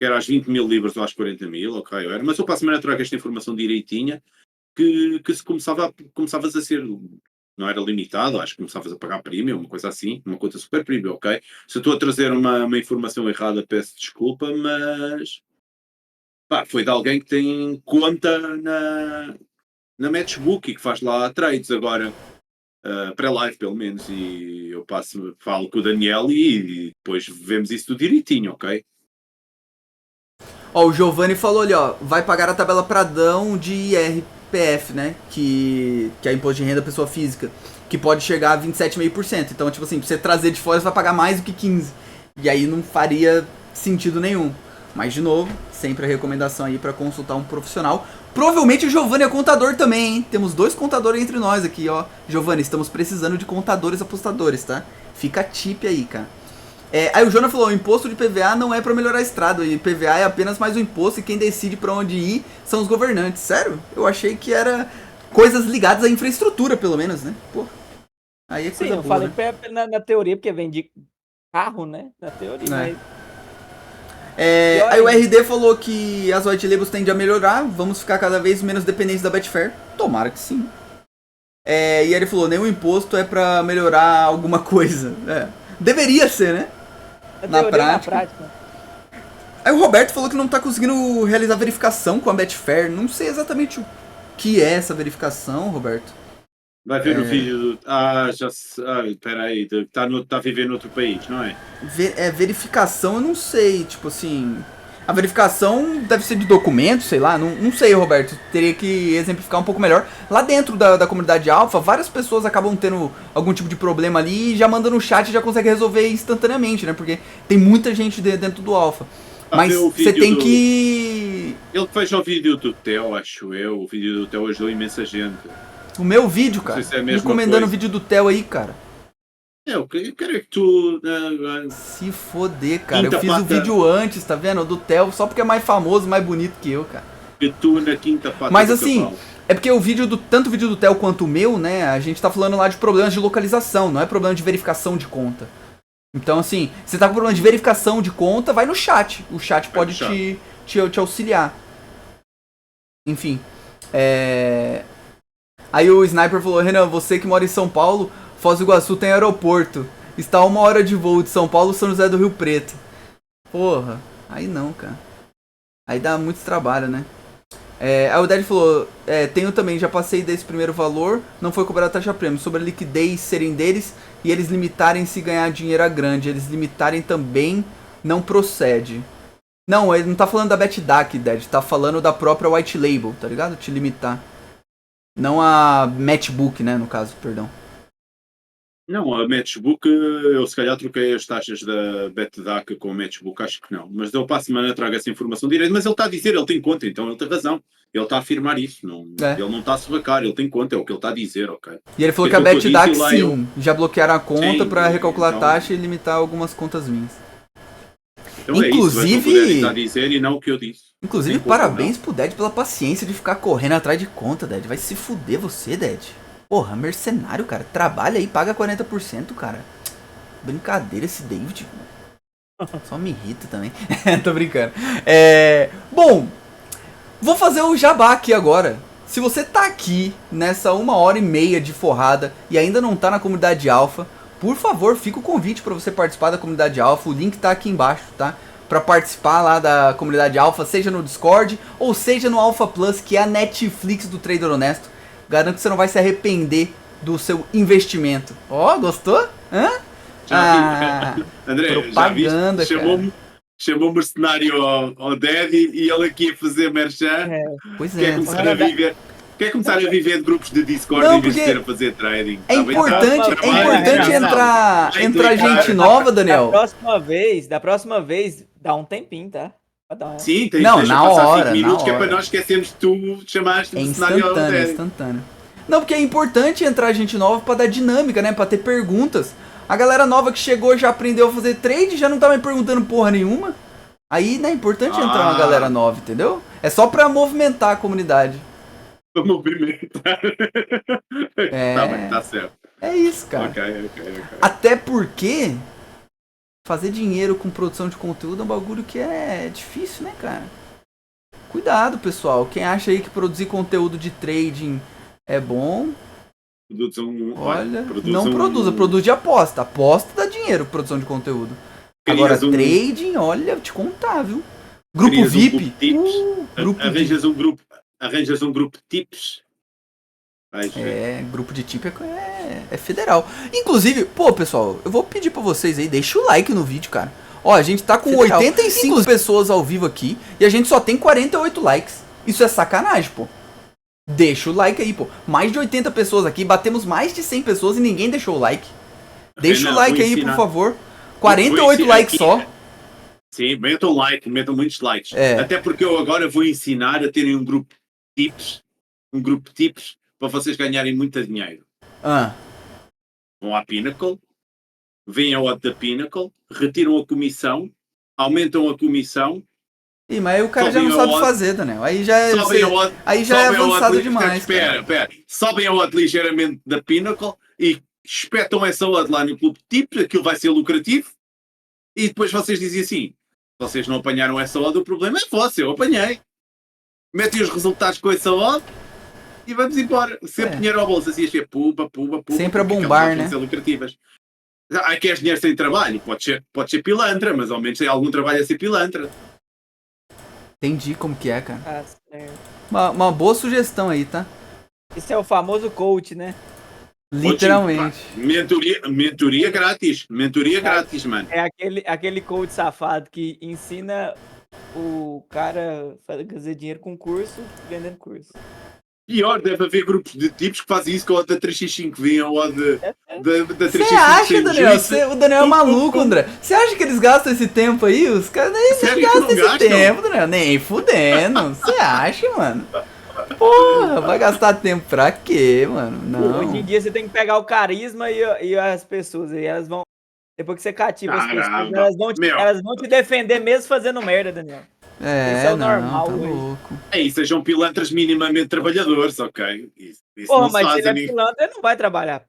era às 20 mil libras ou às 40 mil, ok, mas eu para a semana trago esta informação direitinha, que se começavas a ser, não era limitado, acho que começavas a pagar premium, uma coisa assim, uma conta super premium, ok? Se eu estou a trazer uma informação errada, peço desculpa, mas foi de alguém que tem conta na Matchbook e que faz lá trades agora. Pré-live pelo menos, e eu falo com o Daniel e depois vemos isso tudo direitinho, ok? Ó, o Giovanni falou ali, ó, vai pagar a tabela Pradão de IRPF, né, que é imposto de renda pessoa física, que pode chegar a 27,5%. Então, tipo assim, pra você trazer de fora, você vai pagar mais do que 15%. E aí não faria sentido nenhum. Mas, de novo, sempre a recomendação aí pra consultar um profissional. Provavelmente o Giovanni é contador também, hein? Temos 2 contadores entre nós aqui, ó. Giovanni, estamos precisando de contadores apostadores, tá? Fica tip aí, cara. Aí o Jonas falou, o imposto de PVA não é pra melhorar a estrada, e PVA é apenas mais um imposto e quem decide pra onde ir são os governantes. Sério? Eu achei que era coisas ligadas à infraestrutura, pelo menos, né? Pô, aí é coisa Sim, eu boa, falei né? na teoria, porque vem de carro, né? Na teoria, mas... Aí o RD falou que as white labels tendem a melhorar, vamos ficar cada vez menos dependentes da Betfair. Tomara que sim. E ele falou, nenhum imposto é pra melhorar alguma coisa. Deveria ser, né? Na prática. Aí o Roberto falou que não tá conseguindo realizar verificação com a Betfair. Não sei exatamente o que é essa verificação, Roberto. Vai ver o vídeo do... espera aí, tá a viver noutro país, não é? Verificação eu não sei, tipo assim... A verificação deve ser de documentos, sei lá, não sei, Roberto. Teria que exemplificar um pouco melhor. Lá dentro da comunidade alfa, várias pessoas acabam tendo algum tipo de problema ali e já manda no chat e já consegue resolver instantaneamente, né? Porque tem muita gente dentro do alfa. Mas você tem que... Ele fez o vídeo do Theo, acho eu. O vídeo do Theo ajudou imensa gente. O meu vídeo, cara. Recomendando o vídeo do Theo aí, cara. Eu quero que tu... Se foder, cara. Eu fiz o vídeo antes, tá vendo? O do Theo, só porque é mais famoso, mais bonito que eu, cara. Que tu na quinta pata. Mas assim, é porque tanto o vídeo do Theo quanto o meu, né? A gente tá falando lá de problemas de localização, não é problema de verificação de conta. Então assim, você tá com problema de verificação de conta, vai no chat. O chat pode te auxiliar. Enfim. Aí o Sniper falou, Renan, você que mora em São Paulo, Foz do Iguaçu tem aeroporto. Está a 1 hora de voo de São Paulo, São José do Rio Preto. Porra, aí não, cara. Aí dá muito trabalho, né? Aí o Dad falou, tenho também, já passei desse primeiro valor, não foi cobrada taxa prêmio. Sobre a liquidez serem deles e eles limitarem se ganhar dinheiro a grande. Eles limitarem também não procede. Não, ele não tá falando da BetDAC, Dad. Tá falando da própria White Label, tá ligado? Te limitar. Não a Matchbook, né, no caso, perdão. Não, a Matchbook, eu se calhar troquei as taxas da BetDAC com a Matchbook, acho que não. Mas eu para a semana trago essa informação direito, mas ele está a dizer, ele tem conta, então ele tem razão. Ele está a afirmar isso, ele não está a sovacar, ele tem conta, é o que ele está a dizer, ok? E ele falou que a BetDAC sim, já bloquearam a conta para recalcular a taxa e limitar algumas contas minhas. Então inclusive, é isso, está a dizer e não o que eu disse. Inclusive, parabéns pro Dad pela paciência de ficar correndo atrás de conta, Dad. Vai se fuder você, Dad. Porra, mercenário, cara. Trabalha aí, paga 40%, cara. Brincadeira esse David. Só me irrita também. Tô brincando. Bom, vou fazer o jabá aqui agora. Se você tá aqui nessa 1h30 de forrada e ainda não tá na comunidade alfa, por favor, fica o convite para você participar da comunidade alfa. O link tá aqui embaixo, tá? Para participar lá da comunidade alfa, seja no Discord ou seja no Alpha Plus, que é a Netflix do trader honesto. Garanto que você não vai se arrepender do seu investimento. Ó, gostou? Hã? André, propaganda, já viste? Chamou mercenário ao Daddy e ele aqui a fazer merchan. Pois Quer começar a viver de grupos de Discord em vez de ser a fazer trading. É importante entrar gente nova, Daniel. Da próxima vez, dá um tempinho, tá? Sim, tem não, na hora, 5 minutos, na que é hora. para nós esquecermos que tu chamaste de cenário ao Daddy. Instantâneo. Não, porque é importante entrar gente nova pra dar dinâmica, né? Pra ter perguntas. A galera nova que chegou já aprendeu a fazer trade, já não tá me perguntando porra nenhuma. Aí, né, é importante entrar uma galera nova, entendeu? É só pra movimentar a comunidade. Pra movimentar. Tá bem, tá certo. É isso, cara. Ok. Até porque fazer dinheiro com produção de conteúdo é um bagulho que é difícil, né, cara? Cuidado, pessoal. Quem acha aí que produzir conteúdo de trading é bom, não produza, produz de aposta. Aposta dá dinheiro, produção de conteúdo. Agora, trading, olha, vou te contar, viu? Grupo VIP. Arranjas um grupo de tips. Grupo de tip é federal. Inclusive, pô, pessoal, eu vou pedir pra vocês aí, deixa o like no vídeo, cara. Ó, a gente tá com 85 pessoas ao vivo aqui e a gente só tem 48 likes. Isso é sacanagem, pô. Deixa o like aí, pô. Mais de 80 pessoas aqui, batemos mais de 100 pessoas e ninguém deixou o like. Deixa o like aí, por favor. 48 likes só. Sim, metam like, metam muitos likes. Até porque eu agora vou ensinar a terem um grupo de tips, para vocês ganharem muito dinheiro. Vão à Pinnacle, vêm ao outro da Pinnacle, retiram a comissão, aumentam a comissão. Mas aí o cara já não sabe fazer, Daniel. Aí já é avançado demais. Espera. Sobem a odd ligeiramente da Pinnacle e espetam essa odd lá no clube de tips, aquilo vai ser lucrativo. E depois vocês dizem assim, Vocês não apanharam essa odd, o problema é vosso, eu apanhei. Metem os resultados com essa odd e vamos embora. Sempre dinheiro ao bolso, assim, pumba. Sempre a bombar, né? Ser lucrativas. Queres dinheiro sem trabalho? Pode ser pilantra, mas ao menos tem algum trabalho a ser pilantra. Entendi como que é, cara. Ah, certo. Uma boa sugestão aí, tá? Esse é o famoso coach, né? Literalmente. Mentoria grátis. Mentoria grátis, mano. É aquele coach safado que ensina o cara a fazer dinheiro com curso, vendendo curso. Pior, deve haver grupos de tipos que fazem isso com a da 3x5 vinham ou da 3x5. Você acha, Daniel? O Daniel é maluco, André. Você acha que eles gastam esse tempo aí? Os caras nem gastam esse tempo, Daniel. Nem fudendo. Você acha, mano? Porra, vai gastar tempo pra quê, mano? Não. Hoje em dia você tem que pegar o carisma e as pessoas aí, elas vão. Depois que você cativa as pessoas, elas vão te defender mesmo fazendo merda, Daniel. Isso é o normal, tá louco. Sejam pilantras minimamente trabalhadores, ok? Isso Pô, não mas se ele é ninguém. pilantra, ele não vai trabalhar.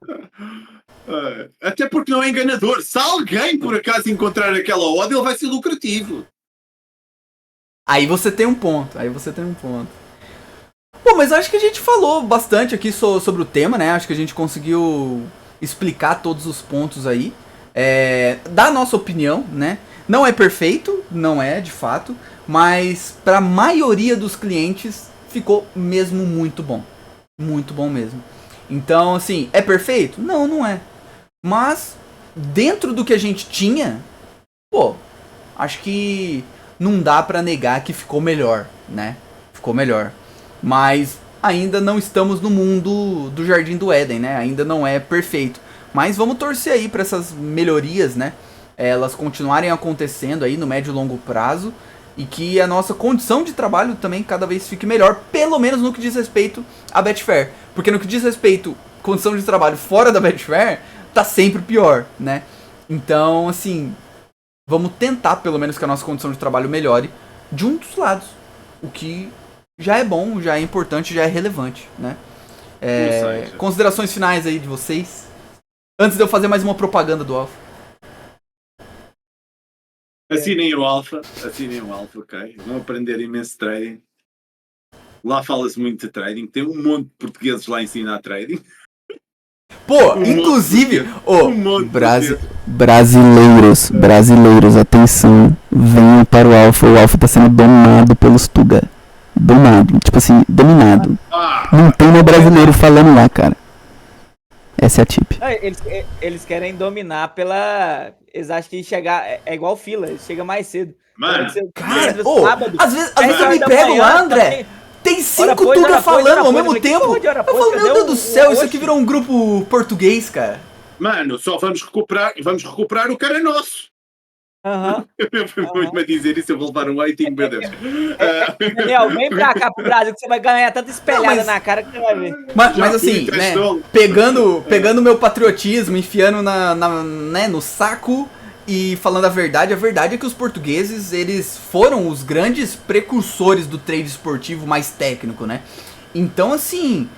Até porque não é enganador. Se alguém por acaso encontrar aquela odd, ele vai ser lucrativo. Aí você tem um ponto. Pô, mas acho que a gente falou bastante aqui sobre o tema, né? Acho que a gente conseguiu explicar todos os pontos aí. Da nossa opinião, né? Não é perfeito, não é, de fato. Mas para a maioria dos clientes ficou mesmo muito bom. Muito bom mesmo. Então, assim, é perfeito? Não, não é. Mas, dentro do que a gente tinha, pô, acho que não dá pra negar que ficou melhor, né? Ficou melhor. Mas ainda não estamos no mundo do Jardim do Éden, né? Ainda não é perfeito. Mas vamos torcer aí pra essas melhorias, né? Elas continuarem acontecendo aí no médio e longo prazo. E que a nossa condição de trabalho também cada vez fique melhor, pelo menos no que diz respeito à Betfair. Porque no que diz respeito à condição de trabalho fora da Betfair, tá sempre pior, né? Então, assim, vamos tentar pelo menos que a nossa condição de trabalho melhore de um dos lados. O que já é bom, já é importante, já é relevante, né? Considerações finais aí de vocês? Antes de eu fazer mais uma propaganda do Alpha. Assinem o Alpha, ok? Vão aprender imenso trading. Lá fala-se muito de trading. Tem um monte de portugueses lá a ensinar trading. Pô, inclusive, brasileiros, atenção, venham para o Alpha tá sendo dominado pelos Tuga. Tipo assim, dominado. Não tem mais brasileiro falando lá, cara. Essa é a tip. Eles querem dominar pela... Eles acham que chegar... É igual fila, eles chegam mais cedo. Mano, cara, às vezes eu me pego lá, André. Tem 5 Tuga falando ao mesmo tempo. Eu falo, meu Deus do céu, isso aqui virou um grupo português, cara. Mano, só vamos recuperar o cara nosso. Vou-me dizer isso, eu vou levar um waiting, meu Deus. Daniel, vem pra cá pro Brasil que você vai ganhar tanta espelhada na cara que você vai ver. Mas assim, né, pegando meu patriotismo, enfiando no saco e falando a verdade é que os portugueses, eles foram os grandes precursores do trade esportivo mais técnico, né? Então, assim,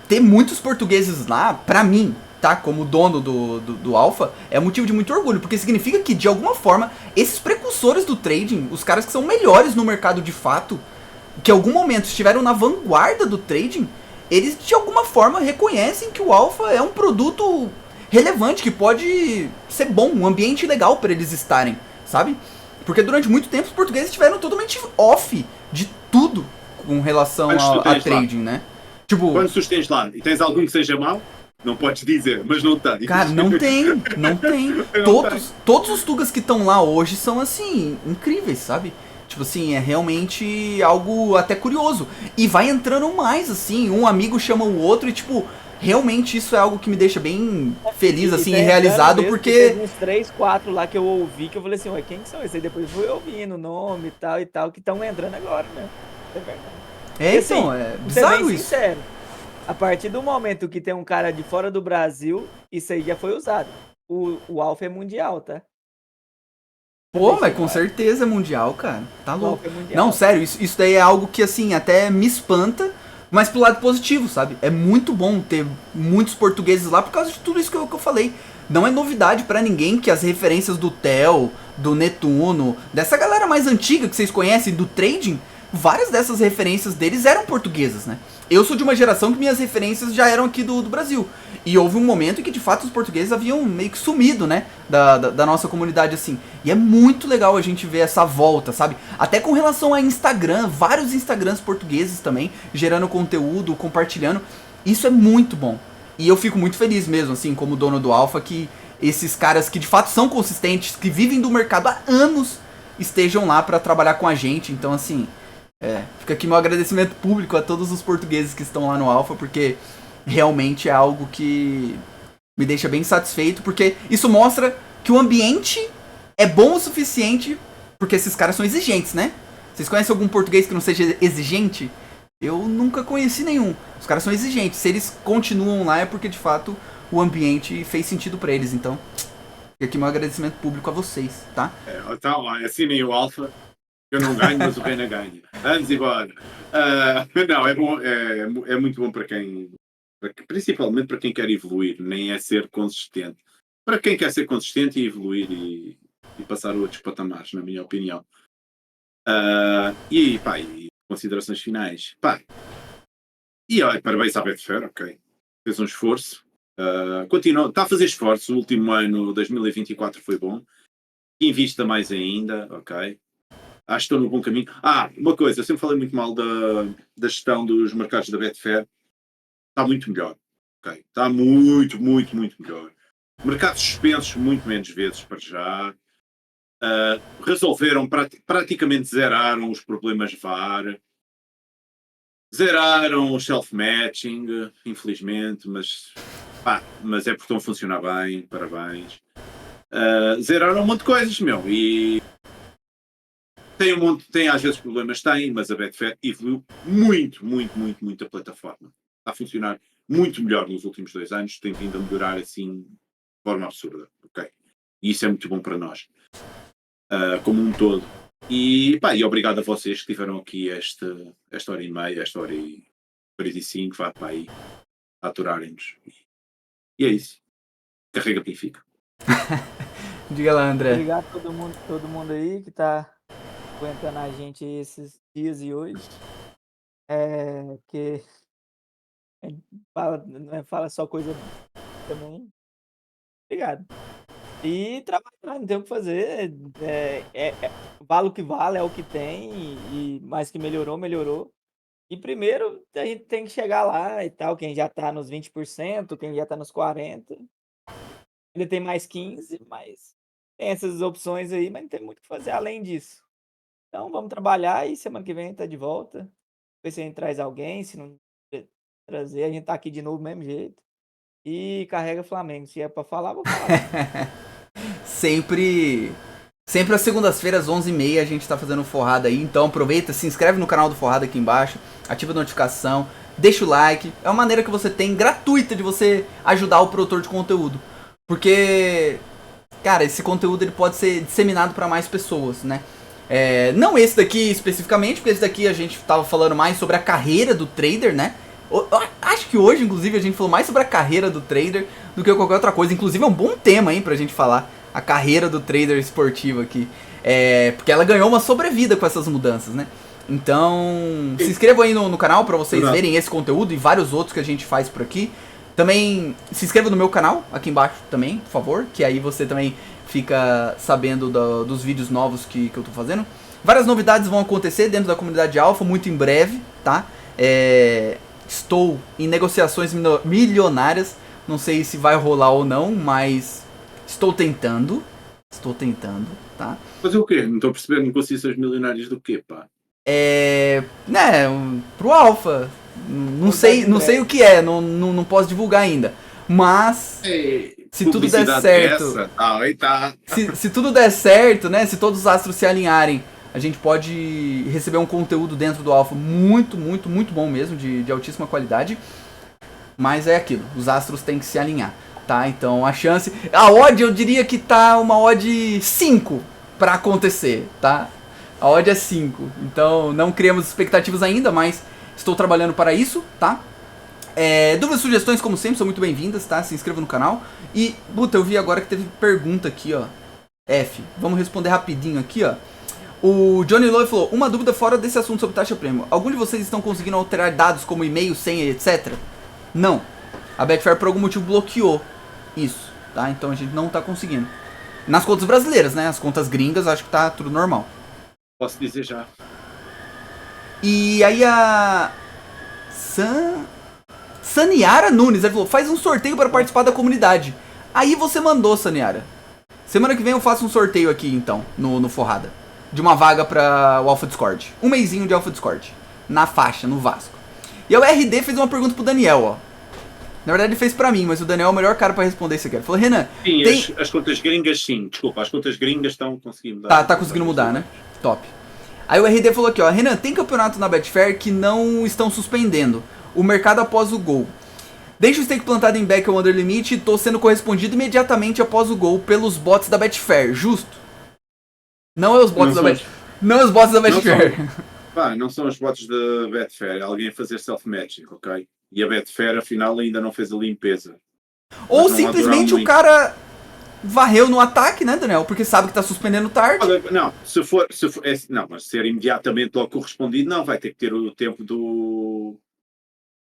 ter muitos portugueses lá, pra mim, tá, como dono do Alpha, é motivo de muito orgulho, porque significa que, de alguma forma, esses precursores do trading, os caras que são melhores no mercado de fato, que em algum momento estiveram na vanguarda do trading, eles, de alguma forma, reconhecem que o Alpha é um produto relevante, que pode ser bom, um ambiente legal para eles estarem, sabe? Porque durante muito tempo os portugueses estiveram totalmente off de tudo com relação a trading, né? Tipo, quantos tu tens lá? E tens algum que seja mau? Não podes dizer, mas não está. Cara, não tem. Todos os Tugas que estão lá hoje são, assim, incríveis, sabe? Tipo assim, é realmente algo até curioso. E vai entrando mais, assim, um amigo chama o outro e, tipo, realmente isso é algo que me deixa bem feliz, assim, e realizado, porque... Tem uns 3, 4 lá que eu ouvi, que eu falei assim, ué, quem que são esses? Aí depois fui ouvindo o nome e tal, que estão entrando agora, né? É verdade. Então, assim, é bizarro isso. Sincero, a partir do momento que tem um cara de fora do Brasil, isso aí já foi usado. O Alpha é mundial, tá? Pô, mas com certeza é mundial, cara. Tá louco. Não, sério, isso daí é algo que, assim, até me espanta, mas pro lado positivo, sabe? É muito bom ter muitos portugueses lá por causa de tudo isso que eu falei. Não é novidade pra ninguém que as referências do Theo, do Netuno, dessa galera mais antiga que vocês conhecem, do trading, várias dessas referências deles eram portuguesas, né? Eu sou de uma geração que minhas referências já eram aqui do Brasil. E houve um momento em que, de fato, os portugueses haviam meio que sumido, né? Da nossa comunidade, assim. E é muito legal a gente ver essa volta, sabe? Até com relação a Instagram, vários Instagrams portugueses também, gerando conteúdo, compartilhando. Isso é muito bom. E eu fico muito feliz mesmo, assim, como dono do Alpha, que esses caras que, de fato, são consistentes, que vivem do mercado há anos, estejam lá pra trabalhar com a gente. Então, assim... fica aqui meu agradecimento público a todos os portugueses que estão lá no Alpha, porque realmente é algo que me deixa bem satisfeito, porque isso mostra que o ambiente é bom o suficiente, porque esses caras são exigentes, né? Vocês conhecem algum português que não seja exigente? Eu nunca conheci nenhum. Os caras são exigentes. Se eles continuam lá é porque, de fato, o ambiente fez sentido pra eles. Então, fica aqui meu agradecimento público a vocês, tá? Então, assinem o Alpha. Eu não ganho, mas o Reina ganha. Vamos embora. Não, é bom, é muito bom para quem, principalmente para quem quer evoluir, nem é ser consistente. Para quem quer ser consistente e evoluir e passar a outros patamares, na minha opinião. E considerações finais. E olha, parabéns à Betfair, ok. Fez um esforço. Continua, está a fazer esforço. O último ano, 2024, foi bom. Invista mais ainda, ok. Acho que estou no bom caminho. Uma coisa, eu sempre falei muito mal da gestão dos mercados da Betfair. Está muito melhor. Okay? Está muito, muito, muito melhor. Mercados suspensos muito menos vezes para já. Resolveram, praticamente zeraram os problemas VAR. Zeraram o self-matching, infelizmente, mas é porque estão a funcionar bem, parabéns. Zeraram um monte de coisas, e... Tem às vezes problemas, mas a Betfair evoluiu muito, muito, muito, muito a plataforma. Está a funcionar muito melhor nos últimos 2 anos, tem vindo a melhorar assim de forma absurda, ok? E isso é muito bom para nós, como um todo. E obrigado a vocês que estiveram aqui esta hora e meia, esta hora e 45, vá para aí, a aturarem-nos. E é isso. Carrega Benfica. Diga lá, André. Obrigado a todo mundo aí que tá aguentando a gente esses dias e hoje. Que não fala só coisa também. Obrigado. E trabalhar, não tem o que fazer. Vale o que vale, é o que tem. E mais que melhorou. E primeiro a gente tem que chegar lá e tal. Quem já tá nos 20%, quem já tá nos 40%. Ainda tem mais 15%, mas tem essas opções aí, mas não tem muito o que fazer além disso. Então vamos trabalhar e semana que vem tá de volta. Ver se a gente traz alguém, se não trazer, a gente tá aqui de novo do mesmo jeito. E carrega Flamengo. Se é pra falar, vou falar. Sempre às segundas-feiras, 11h30, a gente tá fazendo Forrada aí. Então aproveita, se inscreve no canal do Forrada aqui embaixo, ativa a notificação, deixa o like. É uma maneira que você tem gratuita de você ajudar o produtor de conteúdo. Porque, cara, esse conteúdo ele pode ser disseminado para mais pessoas, né? Não esse daqui especificamente, porque esse daqui a gente tava falando mais sobre a carreira do trader, né? Acho que hoje, inclusive, a gente falou mais sobre a carreira do trader do que qualquer outra coisa. Inclusive é um bom tema aí pra gente falar, a carreira do trader esportivo aqui. Porque ela ganhou uma sobrevida com essas mudanças, né? Então, se inscrevam aí no canal pra vocês verem esse conteúdo e vários outros que a gente faz por aqui. Também se inscreva no meu canal, aqui embaixo também, por favor, que aí você também fica sabendo dos vídeos novos que eu tô fazendo. Várias novidades vão acontecer dentro da comunidade Alpha, muito em breve, tá? Estou em negociações milionárias, não sei se vai rolar ou não, mas estou tentando, tá? Fazer o quê? Não estou percebendo negociações milionárias do quê, pá? Pro Alpha, não sei o que é, não posso divulgar ainda, mas... Se tudo der certo, se tudo der certo, né? Se todos os astros se alinharem, a gente pode receber um conteúdo dentro do Alpha muito, muito, muito bom mesmo, de altíssima qualidade. Mas é aquilo, os astros têm que se alinhar, tá? Então a odd eu diria que tá uma odd 5 pra acontecer, tá? A odd é 5, então não criamos expectativas ainda, mas estou trabalhando para isso, tá? Dúvidas e sugestões, como sempre, são muito bem-vindas, tá? Se inscreva no canal. E, eu vi agora que teve pergunta aqui, ó. F. Vamos responder rapidinho aqui, ó. O Johnny Lowe falou, uma dúvida fora desse assunto sobre taxa prêmio. Algum de vocês estão conseguindo alterar dados como e-mail, senha, etc? Não. A Betfair por algum motivo bloqueou isso, tá? Então a gente não tá conseguindo. Nas contas brasileiras, né? As contas gringas, acho que tá tudo normal. Posso dizer já. E aí a Saniara Nunes, ela falou, faz um sorteio para participar da comunidade. Aí você mandou, Saniara. Semana que vem eu faço um sorteio aqui, então, no Forrada. De uma vaga para o Alpha Discord. Um mêsinho de Alpha Discord. Na faixa, no Vasco. E o RD fez uma pergunta pro Daniel, ó. Na verdade ele fez pra mim, mas o Daniel é o melhor cara pra responder isso aqui. Ele falou, Renan... Sim, tem... as contas gringas sim. Desculpa, as contas gringas estão conseguindo mudar. Tá conseguindo mudar, né? Top. Aí o RD falou aqui, ó. Renan, tem campeonato na Betfair que não estão suspendendo. O mercado após o gol. Deixa o stake plantado em back ou under limit e tô sendo correspondido imediatamente após o gol pelos bots da Betfair. Justo? Não é os bots da Betfair. Não é os bots da Betfair. Não são os bots da Betfair. Alguém a fazer self-matching, ok? E a Betfair, afinal, ainda não fez a limpeza. Ou simplesmente o cara varreu no ataque, né, Daniel? Porque sabe que tá suspendendo tarde. Não, se for não, mas ser imediatamente logo correspondido, não, vai ter que ter o tempo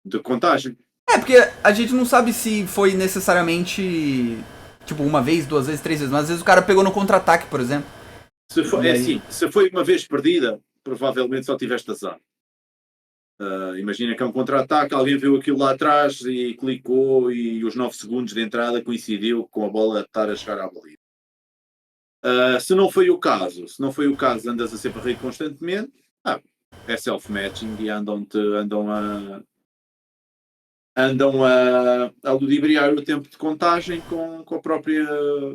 de contagem. É, porque a gente não sabe se foi necessariamente, tipo, uma vez, 2 vezes, 3 vezes, mas às vezes o cara pegou no contra-ataque, por exemplo. Se foi uma vez perdida, provavelmente só tiveste azar. Imagina que é um contra-ataque, alguém viu aquilo lá atrás e clicou e os 9 segundos de entrada coincidiu com a bola estar a chegar à baliza. Se não foi o caso, andas a ser varrido constantemente, é self-matching e andam a ludibriar o tempo de contagem com a própria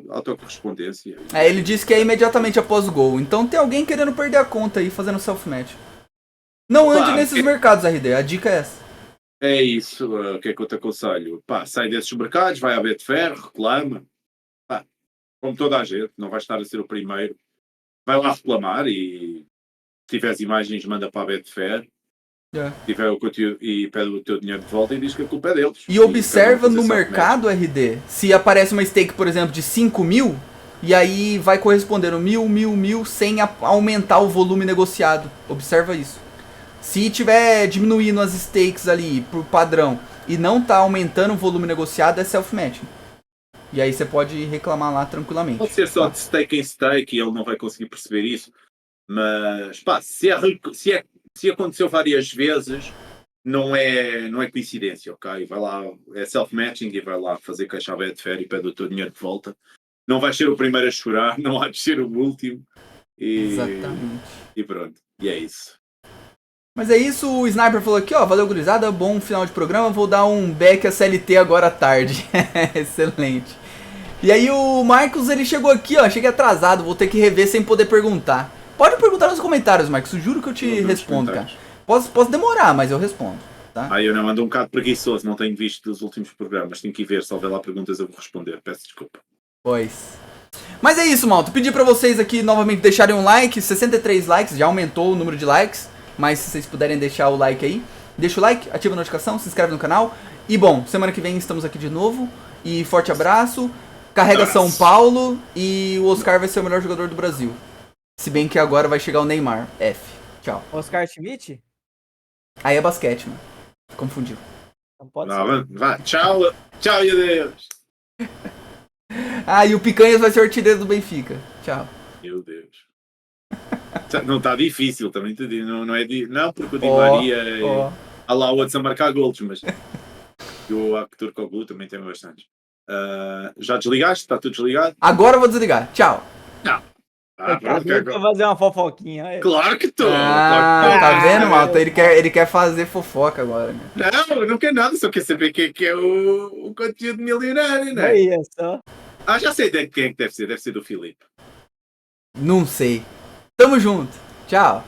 autocorrespondência. Ele disse que é imediatamente após o gol, então tem alguém querendo perder a conta aí, fazendo self-match. Não ande nesses mercados, RD, a dica é essa. É isso, o que é que eu te aconselho? Sai desses mercados, vai à Betfair, reclama. Como toda a gente, não vai estar a ser o primeiro. Vai lá reclamar e se tiveres imagens, manda para a Betfair. Tiver o conteúdo e pede o teu dinheiro de volta e diz que a culpa é deles. E observa no mercado, RD, se aparece uma stake, por exemplo, de 5 mil, e aí vai correspondendo 1000 sem aumentar o volume negociado. Observa isso. Se tiver diminuindo as stakes ali por padrão e não tá aumentando o volume negociado, é self-matching. E aí você pode reclamar lá tranquilamente. Pode ser só de stake em stake e ele não vai conseguir perceber isso. Mas, se aconteceu várias vezes, não é coincidência, ok? Vai lá, é self-matching e vai lá fazer queixa à Betfair e pede o teu dinheiro de volta. Não vais ser o primeiro a chorar, não há de ser o último. Exatamente. E pronto, e é isso. Mas é isso, o Sniper falou aqui, ó, valeu gurizada, bom final de programa, vou dar um back a CLT agora à tarde. Excelente. E aí o Marcos, ele chegou aqui, ó, cheguei atrasado, vou ter que rever sem poder perguntar. Pode perguntar nos comentários, Marcos, eu juro que eu te respondo, cara. Posso demorar, mas eu respondo, tá? Eu não ando um bocado preguiçoso, não tenho visto os últimos programas, tenho que ir ver, se houver lá perguntas eu vou responder, peço desculpa. Pois. Mas é isso, malta, pedi pra vocês aqui novamente deixarem um like, 63 likes, já aumentou o número de likes. Mas se vocês puderem deixar o like aí, deixa o like, ativa a notificação, se inscreve no canal. E bom, semana que vem estamos aqui de novo. E forte abraço. Carrega São Paulo e o Oscar vai ser o melhor jogador do Brasil. Se bem que agora vai chegar o Neymar. F. Tchau. Oscar Schmidt? Aí é basquete, mano. Confundiu. Não pode ser. Vá, tchau. Tchau e adeus. E o Picanhas vai ser o artilheiro do Benfica. Tchau. Meu Deus. Não está difícil, também te digo. Não, porque o Di Maria há lá outros a marcar golos, mas o Aktürkoğlu também tem bastante. Já desligaste? Está tudo desligado? Agora eu vou desligar. Tchau. Não. Vou fazer uma fofoquinha. Aí. Claro que estou. Tá vendo, malta? Ele quer fazer fofoca agora. Né? Não, não quer nada, só quer saber quem é que é o conteúdo milionário, né? Aí, é só. Já sei de quem é que deve ser do Filipe. Não sei. Tamo junto. Tchau.